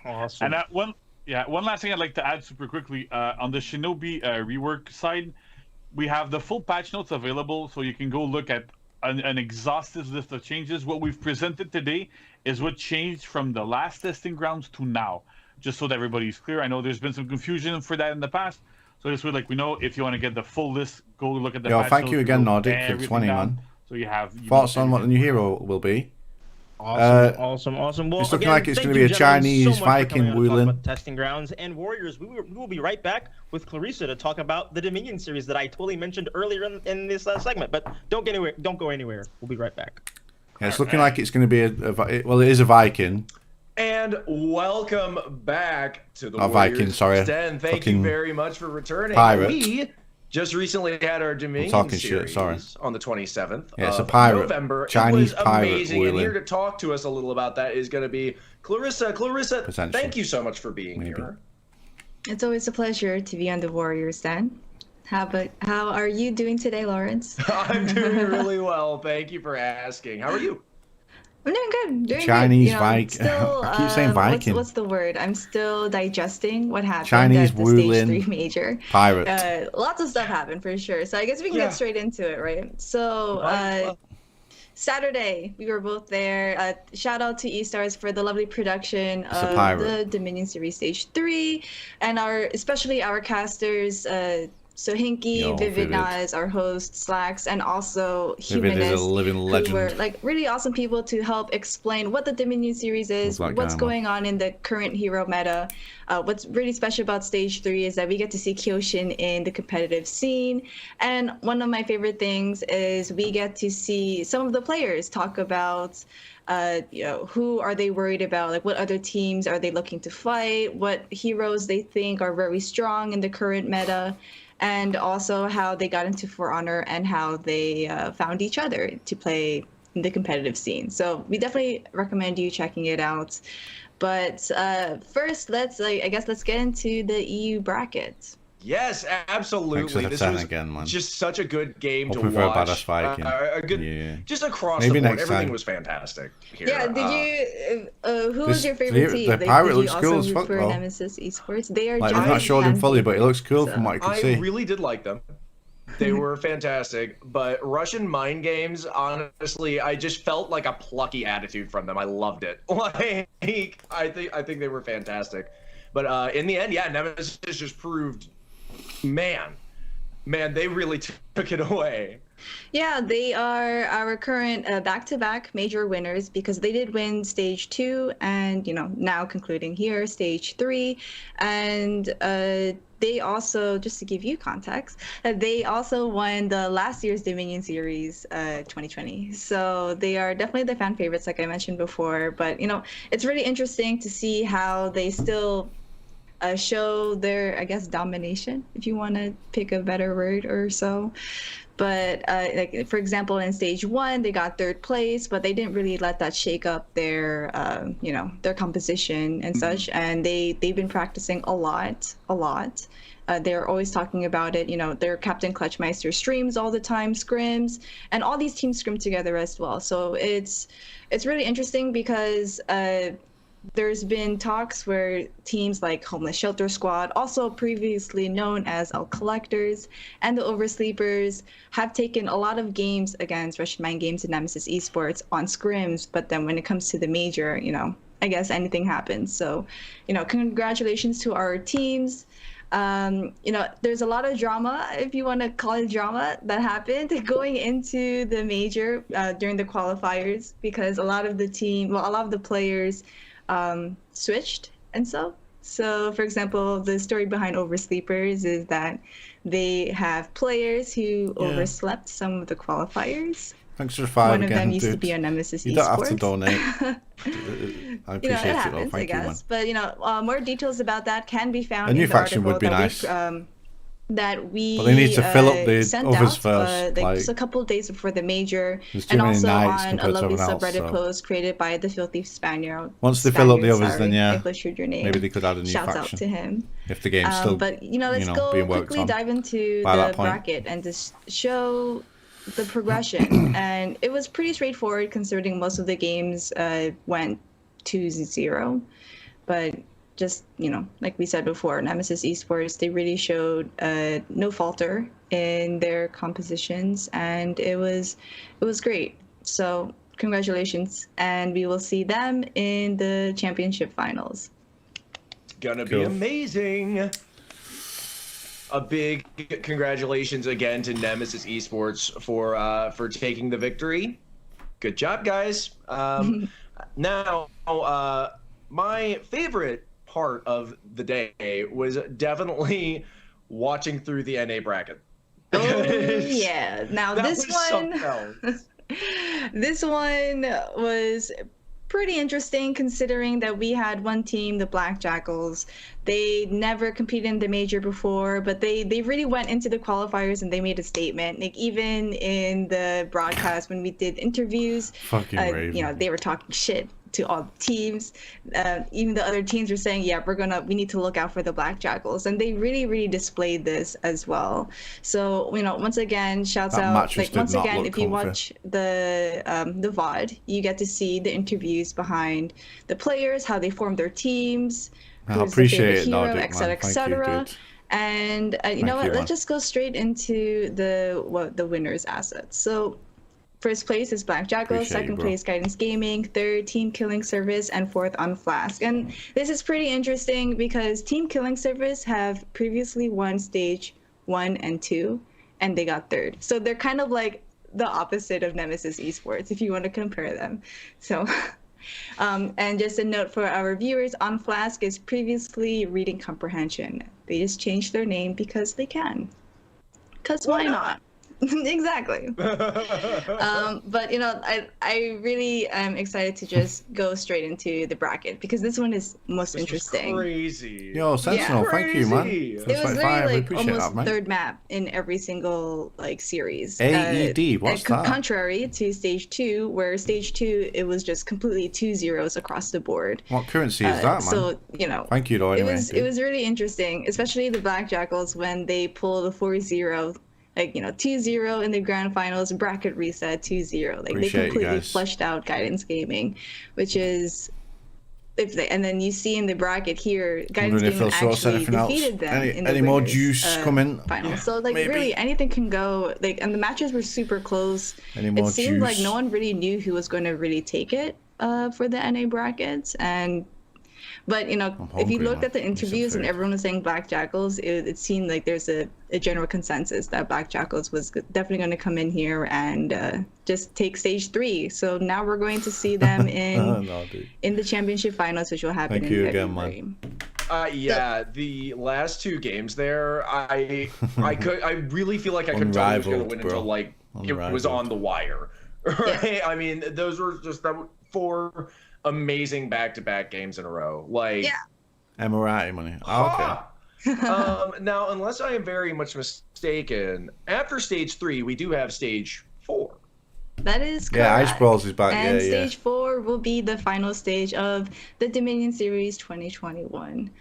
Awesome. And one last thing I'd like to add super quickly on the Shinobi rework side, we have the full patch notes available, so you can go look at an exhaustive list of changes. What we've presented today is what changed from the last testing grounds to now. Just so that everybody's clear. I know there's been some confusion for that in the past. So this way, like, we know if you want to get the full list, go look at the patch thank notes, you again, Nordic, for 20, man. So you have... Thoughts on what the new hero will be? Awesome. Well, it's looking like it's going to be a Chinese Viking wheeling. Testing grounds and Warriors. We will be right back with Clarissa to talk about the Dominion series that I totally mentioned earlier in this segment. But don't go anywhere. We'll be right back. Yeah, it's looking like it's going to be it is a Viking. And welcome back to the Warriors Viking, sorry. Den. Thank you very much for returning. Pirate. We just recently had our Dominion series on the 27th of November. Chinese it was amazing. And here to talk to us a little about that is going to be Clarissa. Clarissa, thank you so much for being here. It's always a pleasure to be on the Warriors Den. How are you doing today, Lawrence? I'm doing really well. Thank you for asking. How are you? I'm doing good. Chinese Viking. I keep saying Viking. What's the word? I'm still digesting what happened Chinese at the Stage 3 major. Pirate. Lots of stuff happened for sure. So I guess we can get straight into it, right? So Saturday, we were both there. Shout out to E-Stars for the lovely production of the Dominion Series Stage 3. And especially our casters, So Hinky, Vivid Naz, our host, Slacks, and also Vivid is a living legend. who were like really awesome people to help explain what the Dominion series is, what's going on in the current hero meta. What's really special about Stage 3 is that we get to see Kyoshin in the competitive scene. And one of my favorite things is we get to see some of the players talk about who are they worried about? Like, what other teams are they looking to fight? What heroes they think are very strong in the current meta? And also how they got into For Honor and how they found each other to play in the competitive scene. So we definitely recommend you checking it out. But first, let's get into the EU bracket. Yes, absolutely. This was just such a good game to watch. Just across the board, everything was fantastic here. Yeah, did you? Who was your favorite team? The pirate looks cool as fuck, though. Nemesis Esports. They are. Like, they've not showed him fully, but it looks cool from what I can see. I really did like them. They were fantastic, but Russian Mind Games, honestly, I just felt like a plucky attitude from them. I loved it. Like, I think they were fantastic. But in the end, yeah, Nemesis just proved, man, they really took it away. Yeah, they are our current back-to-back major winners because they did win Stage 2 and, now concluding here, Stage 3. And they also, just to give you context, they also won the last year's Dominion Series 2020. So they are definitely the fan favorites, like I mentioned before. But, it's really interesting to see how they still show their, I guess, domination, if you want to pick a better word or so. But like, for example, in Stage 1, they got 3rd place, but they didn't really let that shake up their, their composition and such. And they've been practicing a lot. They're always talking about it. Their Captain Clutchmeister streams all the time, scrims, and all these teams scrim together as well. So it's really interesting because there's been talks where teams like Homeless Shelter Squad, also previously known as El Collectors, and the Oversleepers have taken a lot of games against Russian Mind Games and Nemesis Esports on scrims, but then when it comes to the major, I guess anything happens. So, congratulations to our teams. There's a lot of drama, if you want to call it drama, that happened going into the major during the qualifiers because a lot of the players switched and so. So, for example, the story behind Oversleepers is that they have players who overslept some of the qualifiers. Thanks for $5 One again, of them used dude. to be on Nemesis Esports. You don't have to donate. I appreciate it happens, though. Thank you, man. But more details about that can be found a new in the faction article would be nice. That we but they need to fill up the sent others out, first. just a couple of days before the major, There's too and many also nights on a compared to lovely everyone else, subreddit so. post created by the Filthy Spaniard. Once they fill up the others, then I butchered your name. maybe they could add a new Shouts faction. out to him. If the game's still, but let's go being worked quickly on dive into by the that point. bracket and just show the progression. And it was pretty straightforward considering most of the games went 2-0, but just like we said before, Nemesis Esports, they really showed no falter in their compositions, and it was great. So congratulations, and we will see them in the championship finals. It's gonna be amazing. A big congratulations again to Nemesis Esports for taking the victory. Good job, guys. Now, my favorite part of the day was definitely watching through the NA bracket. Oh yeah! Now this one was pretty interesting considering that we had one team, the Black Jackals. They never competed in the major before, but they really went into the qualifiers and they made a statement. Like even in the broadcast when we did interviews, they were talking shit to all the teams. Even the other teams were saying, yeah, we need to look out for the Black Jackals, and they really displayed this as well. So once again, shouts out, like once again, if you watch the VOD, you get to see the interviews behind the players, how they formed their teams, I appreciate it, hero, etc. And you know what? Let's just go straight into the winners' assets. So first place is Black Jackal, second place Guidance Gaming, third Team Killing Service, and fourth on Flask. And this is pretty interesting because Team Killing Service have previously won Stage 1 and 2, and they got 3rd. So they're kind of like the opposite of Nemesis Esports, if you want to compare them. So, and just a note for our viewers, On Flask is previously Reading Comprehension. They just changed their name because they can. Because why not? Exactly. But I really am excited to just go straight into the bracket because this one is most interesting. Crazy. Yo, Sentinel, thank you, man. It was very almost third map in every single series. AED, what's that? Contrary to stage 2, where stage 2 it was just completely 2 zeros across the board. What currency is that, man? So thank you, though. Anyway, it was really interesting, especially the Black Jackals when they pull the 4-0. 2-0 in the grand finals, bracket reset 2-0. They completely flushed out Guidance Gaming, which is and then you see in the bracket here, Guidance Gaming actually defeated them in the any more juice coming finals. So really anything can go. And the matches were super close. It seemed like no one really knew who was going to really take it for the NA brackets. But if you looked at the interviews and everyone was saying Black Jackals, it seemed like there's a general consensus that Black Jackals was definitely going to come in here and just take stage 3. So now we're going to see them in the championship finals, which will happen in February. Yeah, the last 2 games there, I really feel like I could tell who was going to win until it was on the wire. Right? Yeah. I mean, those were just 4 amazing back-to-back games in a row. Emirati money. Oh, okay. Now, unless I am very much mistaken, after stage 3, we do have stage 4. That is correct. Yeah, Ice Brawls is back. And stage 4 will be the final stage of the Dominion Series 2021.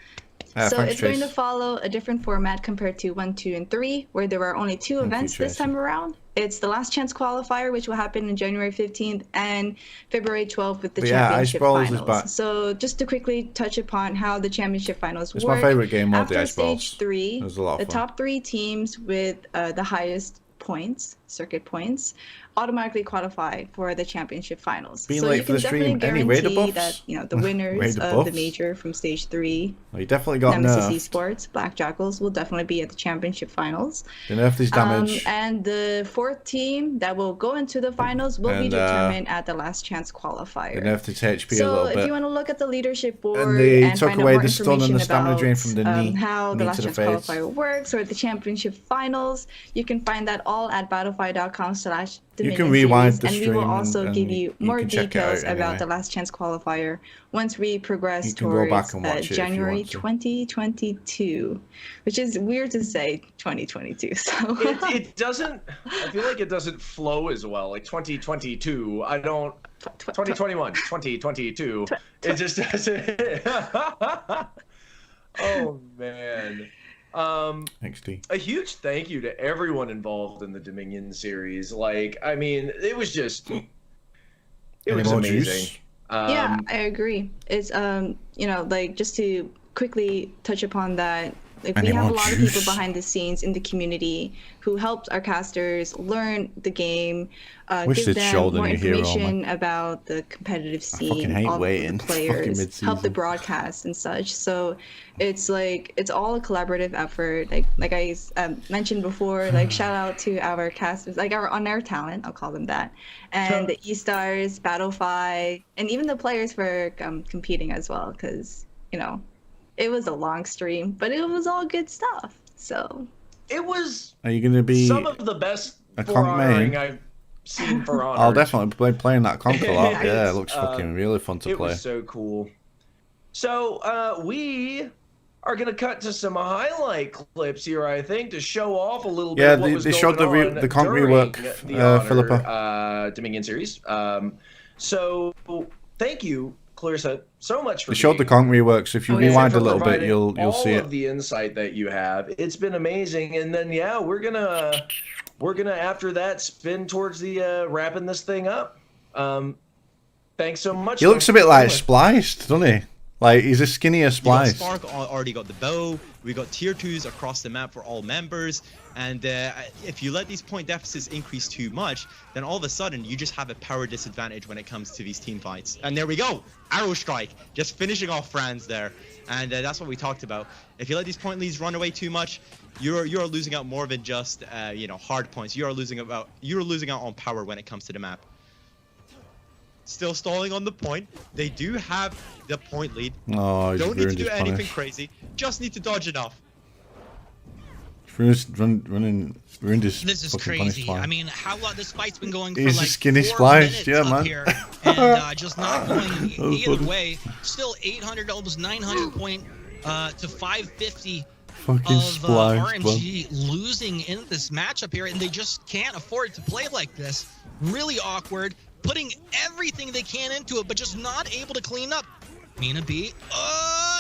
So it's going to follow a different format compared to 1, 2, and 3, where there are only 2 events this time around. It's the Last Chance Qualifier, which will happen on January 15th and February 12th with the championship finals. So just to quickly touch upon how the championship finals work. It's my favorite game mode, after the Ice Balls. stage 3, the top 3 teams with the highest points, circuit points, automatically qualify for the championship finals. Being so late you for can the definitely stream. guarantee that the winners of the major from stage 3, you definitely got Nemesis Esports, Black Jackals, will definitely be at the championship finals. They nerfed his damage. And the 4th team that will go into the finals will be determined at the Last Chance Qualifier. They nerfed his HP so a little bit. If you want to look at the leadership board and they took find away out more the stun and the stamina about drain from the knee. How the Last Chance Qualifier works or the championship finals, you can find that all at battlefy.com/Dominion You can rewind Series, the stream and we will also give you more details anyway. about the Last Chance Qualifier once we progress towards January 2022, which is weird to say 2022. So it doesn't. I feel like it doesn't flow as well. Like 2022. I don't. 2021, 2022. It just doesn't. Oh man. XD. A huge thank you to everyone involved in the Dominion series. I mean, it was just it was amazing. Yeah, I agree. It's just to quickly touch upon that, we have a lot of people behind the scenes in the community who helped our casters learn the game, give them more information about the competitive scene, all the players, help the broadcast and such. So it's all a collaborative effort. Like I mentioned before, shout out to our casters, our on-air talent, I'll call them that, and the E-Stars, Battlefy, and even the players for competing as well, because it was a long stream, but it was all good stuff. So it was. Are you going to be some of the best honoring I've seen for honor? I'll definitely be playing that Conqueror. Yeah, it looks fucking really fun to play. It was so cool. So we are going to cut to some highlight clips here, I think, to show off a little bit. Yeah, what was they showed the Conqueror rework, Philippa Dominion series. So thank you, Clarissa, so much for. They showed the Conqueror reworks. If you rewind a little bit, you'll see it. All of the insight that you have, it's been amazing. And then we're gonna after that spin towards the wrapping this thing up. Thanks so much. He looks a bit like spliced, doesn't he? Like, he's a skinnier Splice. Spark already got the bow. We got tier 2s across the map for all members. And if you let these point deficits increase too much, then all of a sudden you just have a power disadvantage when it comes to these team fights. And there we go. Arrow Strike, just finishing off Franz there. And that's what we talked about. If you let these point leads run away too much, you're losing out more than just hard points. You're losing out on power when it comes to the map. Still stalling on the point. They do have the point lead. Oh, don't need to do anything crazy. Just need to dodge enough. Ruined his This is crazy. I mean, how long this fight's been going for he's like a skinny 4 Splice, minutes yeah, up man. here, and just not going either way. Still 800, almost 900 point to 550 Fucking of Splice, RNG losing in this matchup here, and they just can't afford to play like this. Really awkward, putting everything they can into it, but just not able to clean up. Mina B,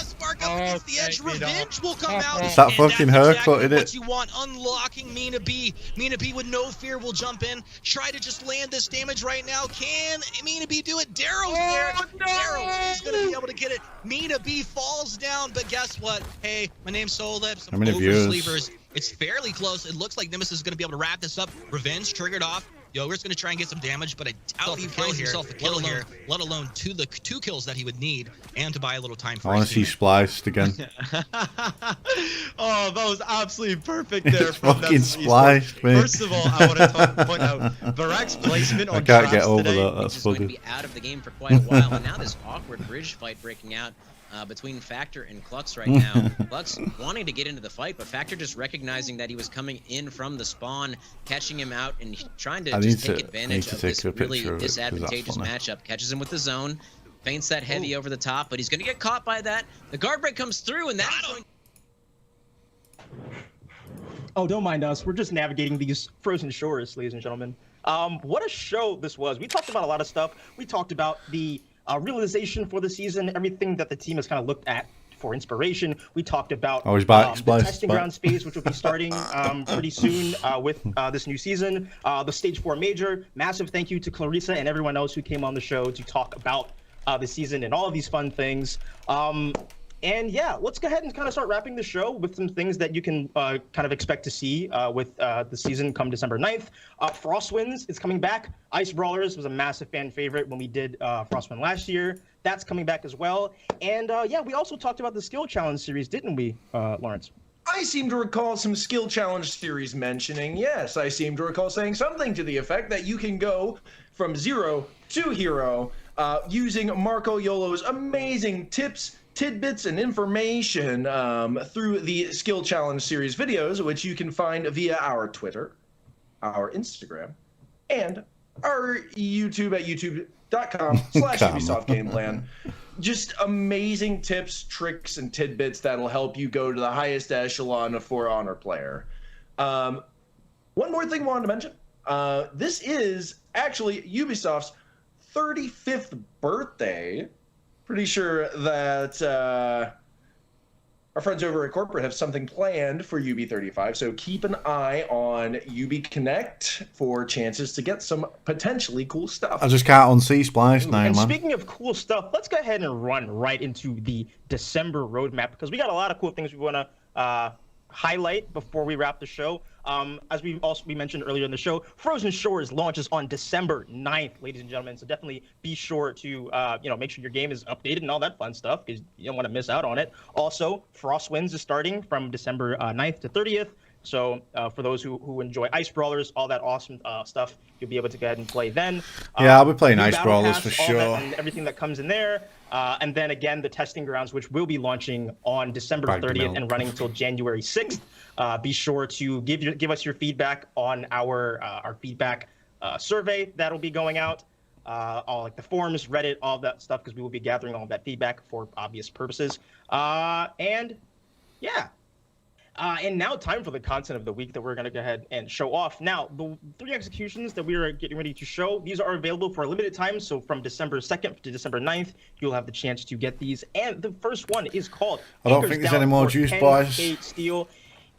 Spark up against the edge. Revenge will come out. It's that fucking haircut, isn't it? What you want, unlocking Mina B. Mina B with no fear will jump in, try to just land this damage right now. Can Mina B do it? Darrow's there. No! Darrow is going to be able to get it. Mina B falls down, but guess what? Hey, my name's Solip. Some oversleevers. It's fairly close. It looks like Nemesis is going to be able to wrap this up. Revenge triggered off. Yoger's going to try and get some damage, but I doubt he finds himself a kill here, let alone two kills that he would need, and to buy a little time for I want to see Spliced again. Oh, that was absolutely perfect there. It's fucking Spliced, man. First of all, I want to point out Barak's placement on I can't get traps over today. that. That's He's going to funny. be out of the game for quite a while, and now this awkward bridge fight breaking out between Factor and Klux right now. Klux wanting to get into the fight, but Factor just recognizing that he was coming in from the spawn, catching him out, and trying to just take advantage of this really disadvantageous matchup. Catches him with the zone, feints that heavy over the top, but he's going to get caught by that. The guard break comes through, and that's going. Oh, don't mind us. We're just navigating these frozen shores, ladies and gentlemen. What a show this was. We talked about a lot of stuff. We talked about the realization for the season, everything that the team has kind of looked at for inspiration. We talked about the testing grounds phase, which will be starting pretty soon with this new season. The Stage 4 Major. Massive thank you to Clarissa and everyone else who came on the show to talk about the season and all of these fun things. And yeah, let's go ahead and kind of start wrapping the show with some things that you can kind of expect to see with the season come December 9th. Frostwinds is coming back. Ice Brawlers was a massive fan favorite when we did Frostwind last year. That's coming back as well. And yeah, we also talked about the Skill Challenge series, didn't we, Lawrence? I seem to recall some Skill Challenge series mentioning, yes, I seem to recall saying something to the effect that you can go from 0 to hero using Marco Yolo's amazing tips, tidbits, and information through the Skill Challenge series videos, which you can find via our Twitter, our Instagram, and our YouTube at youtube.com/UbisoftGamePlan. Just amazing tips, tricks, and tidbits that'll help you go to the highest echelon of For Honor player. One more thing I wanted to mention. This is actually Ubisoft's 35th birthday. Pretty sure that our friends over at Corporate have something planned for UB35, so keep an eye on UB Connect for chances to get some potentially cool stuff. I just can't unsee Splice now, and man. speaking of cool stuff, let's go ahead and run right into the December roadmap, because we got a lot of cool things we want to highlight before we wrap the show. As we mentioned earlier in the show, Frozen Shores launches on December 9th, ladies and gentlemen. So definitely be sure to make sure your game is updated and all that fun stuff, because you don't want to miss out on it. Also, Frostwinds is starting from December 9th to 30th. So for those who enjoy Ice Brawlers, all that awesome stuff, you'll be able to go ahead and play then. Yeah, I'll be playing Ice Brawlers for sure. And everything that comes in there. And then again, the testing grounds, which will be launching on December 30th and running until January 6th. Be sure to give us your feedback on our feedback survey that'll be going out. All like the forums, Reddit, all that stuff, because we will be gathering all that feedback for obvious purposes. And yeah. And now time for the content of the week that we're going to go ahead and show off. Now, the 3 executions that we are getting ready to show, these are available for a limited time. So from December 2nd to December 9th, you'll have the chance to get these. And the first one is called I don't think there's any more juice, boys. Steel.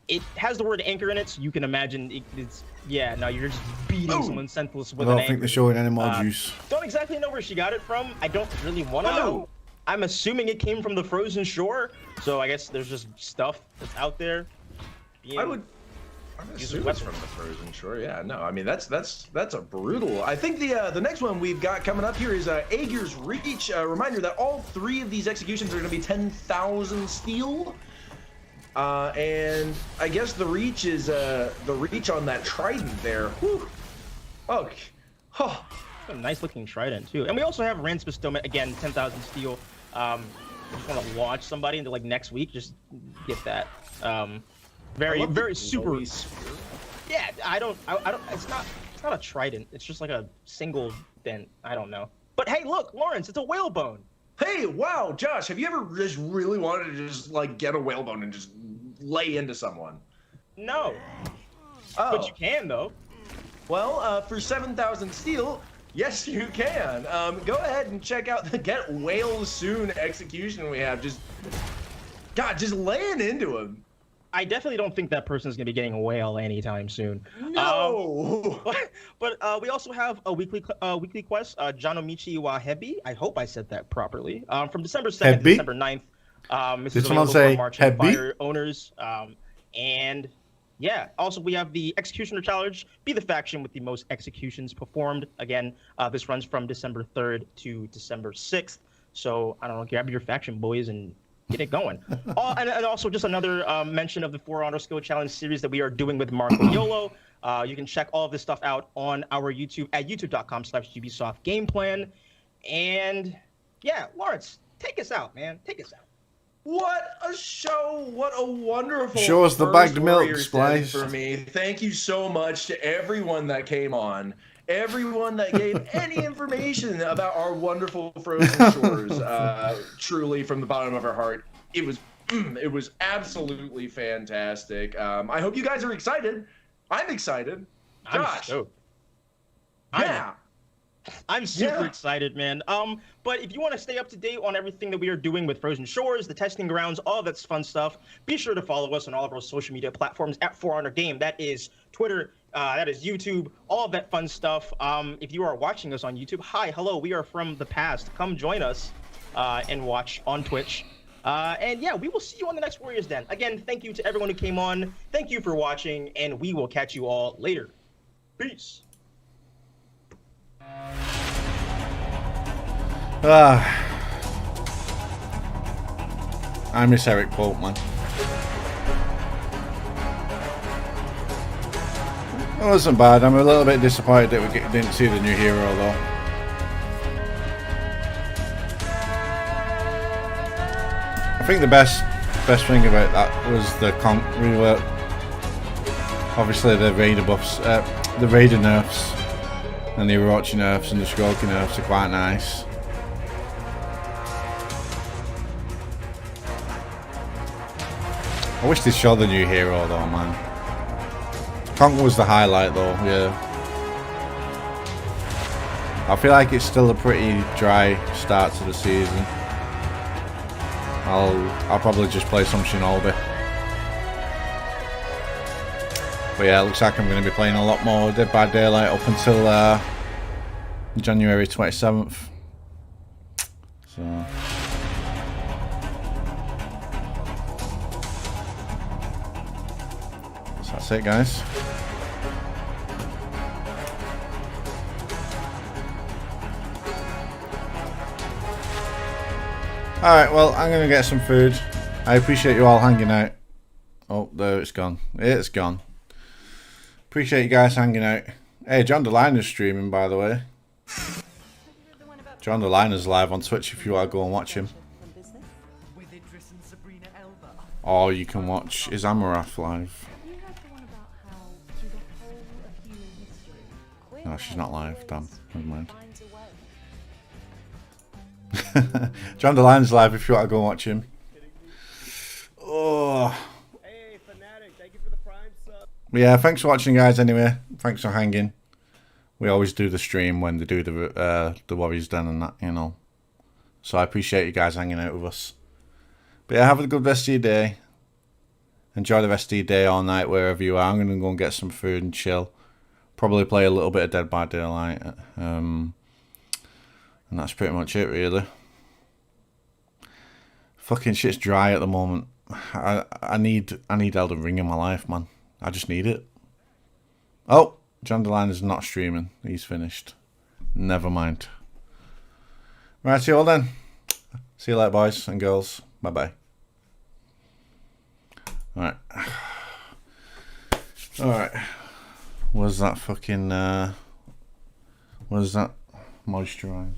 It has the word anchor in it, so you can imagine it's, yeah, no, you're just beating someone senseless with an I don't anchor. think they're showing any more juice. Don't exactly know where she got it from. I don't really want to know. I'm assuming it came from the Frozen Shore, so I guess there's just stuff that's out there. I'm assuming it's from the Frozen Shore. Yeah, no, I mean that's a brutal. I think the next one we've got coming up here is Aegir's Reach. Reminder that all 3 of these executions are going to be 10,000 steel. And I guess the reach is the reach on that trident there. Whew. Okay. Oh. A nice looking trident too. And we also have Rance Bestowment, again, 10,000 steel. Just want to launch somebody into like next week, just get that. Very super. Yeah, I don't, it's not a trident. It's just like a single dent. I don't know. But hey, look, Lawrence, it's a whalebone. Hey, wow, Josh, have you ever just really wanted to just like get a whalebone and just lay into someone? No. Oh. But you can though. Well, for 7,000 steel, yes, you can. Go ahead and check out the Get Whale Soon execution we have. Just laying into him. I definitely don't think that person's gonna be getting a whale anytime soon. No. But we also have a weekly quest, Janomichi wa Hebi. I hope I said that properly. From December 2nd to December 9th. This is available for Marching Fire owners. And yeah, also we have the Executioner Challenge. Be the faction with the most executions performed. Again, this runs from December 3rd to December 6th. So I don't know, grab your faction, boys, and get it going. And also just another mention of the For Honor Skill Challenge series that we are doing with Marco Yolo. You can check all of this stuff out on our YouTube at youtube.com/GBsoftGamePlan. And yeah, Lawrence, take us out, man. Take us out. What a show! What a wonderful show us the bagged milk, Splice. For me. Thank you so much to everyone that came on. Everyone that gave any information about our wonderful Frozen Shores, truly from the bottom of our heart, it was absolutely fantastic. I hope you guys are excited. I'm excited. Josh. I'm super excited, man. But if you want to stay up to date on everything that we are doing with Frozen Shores, the testing grounds, all that fun stuff, be sure to follow us on all of our social media platforms at For Honor Game. That is Twitter, that is YouTube, all of that fun stuff. If you are watching us on YouTube, hi, hello, we are from the past. Come join us and watch on Twitch. And yeah, we will see you on the next Warriors Den. Again, thank you to everyone who came on. Thank you for watching, and we will catch you all later. Peace. I miss Eric Pope, man. It wasn't bad. I'm a little bit disappointed that we didn't see the new hero, though. I think the best thing about that was the rework. Obviously, the Raider buffs, the Raider nerfs, and the Orochi nerfs and the Shikoku nerfs are quite nice. I wish they showed the new hero though, man. Conqueror was the highlight though, yeah. I feel like it's still a pretty dry start to the season. I'll probably just play some Shinobi. But yeah, it looks like I'm going to be playing a lot more Dead by Daylight up until January 27th. So... that's it, guys. Alright, well, I'm going to get some food. I appreciate you all hanging out. Oh, there, it's gone. It's gone. Appreciate you guys hanging out. Hey, John DeLiner's streaming, by the way. John DeLiner's live on Twitch if you want to go and watch him. Or you can watch Is Amarath live. No, she's not live. Damn, never mind. John DeLine's live if you want to go and watch him. Oh. Hey, Fanatic, thank you for the Prime sub. Yeah, thanks for watching, guys. Anyway, thanks for hanging. We always do the stream when they do the Warriors Den and that, you know. So I appreciate you guys hanging out with us. But yeah, have a good rest of your day. Enjoy the rest of your day or night wherever you are. I'm going to go and get some food and chill. Probably play a little bit of Dead by Daylight. And that's pretty much it, really. Fucking shit's dry at the moment. I need Elden Ring in my life, man. I just need it. Oh, John DeLine is not streaming. He's finished. Never mind. Right, see you all then. See you later, boys and girls. Bye-bye. Alright. Alright. Was that fucking... was that moisturizer?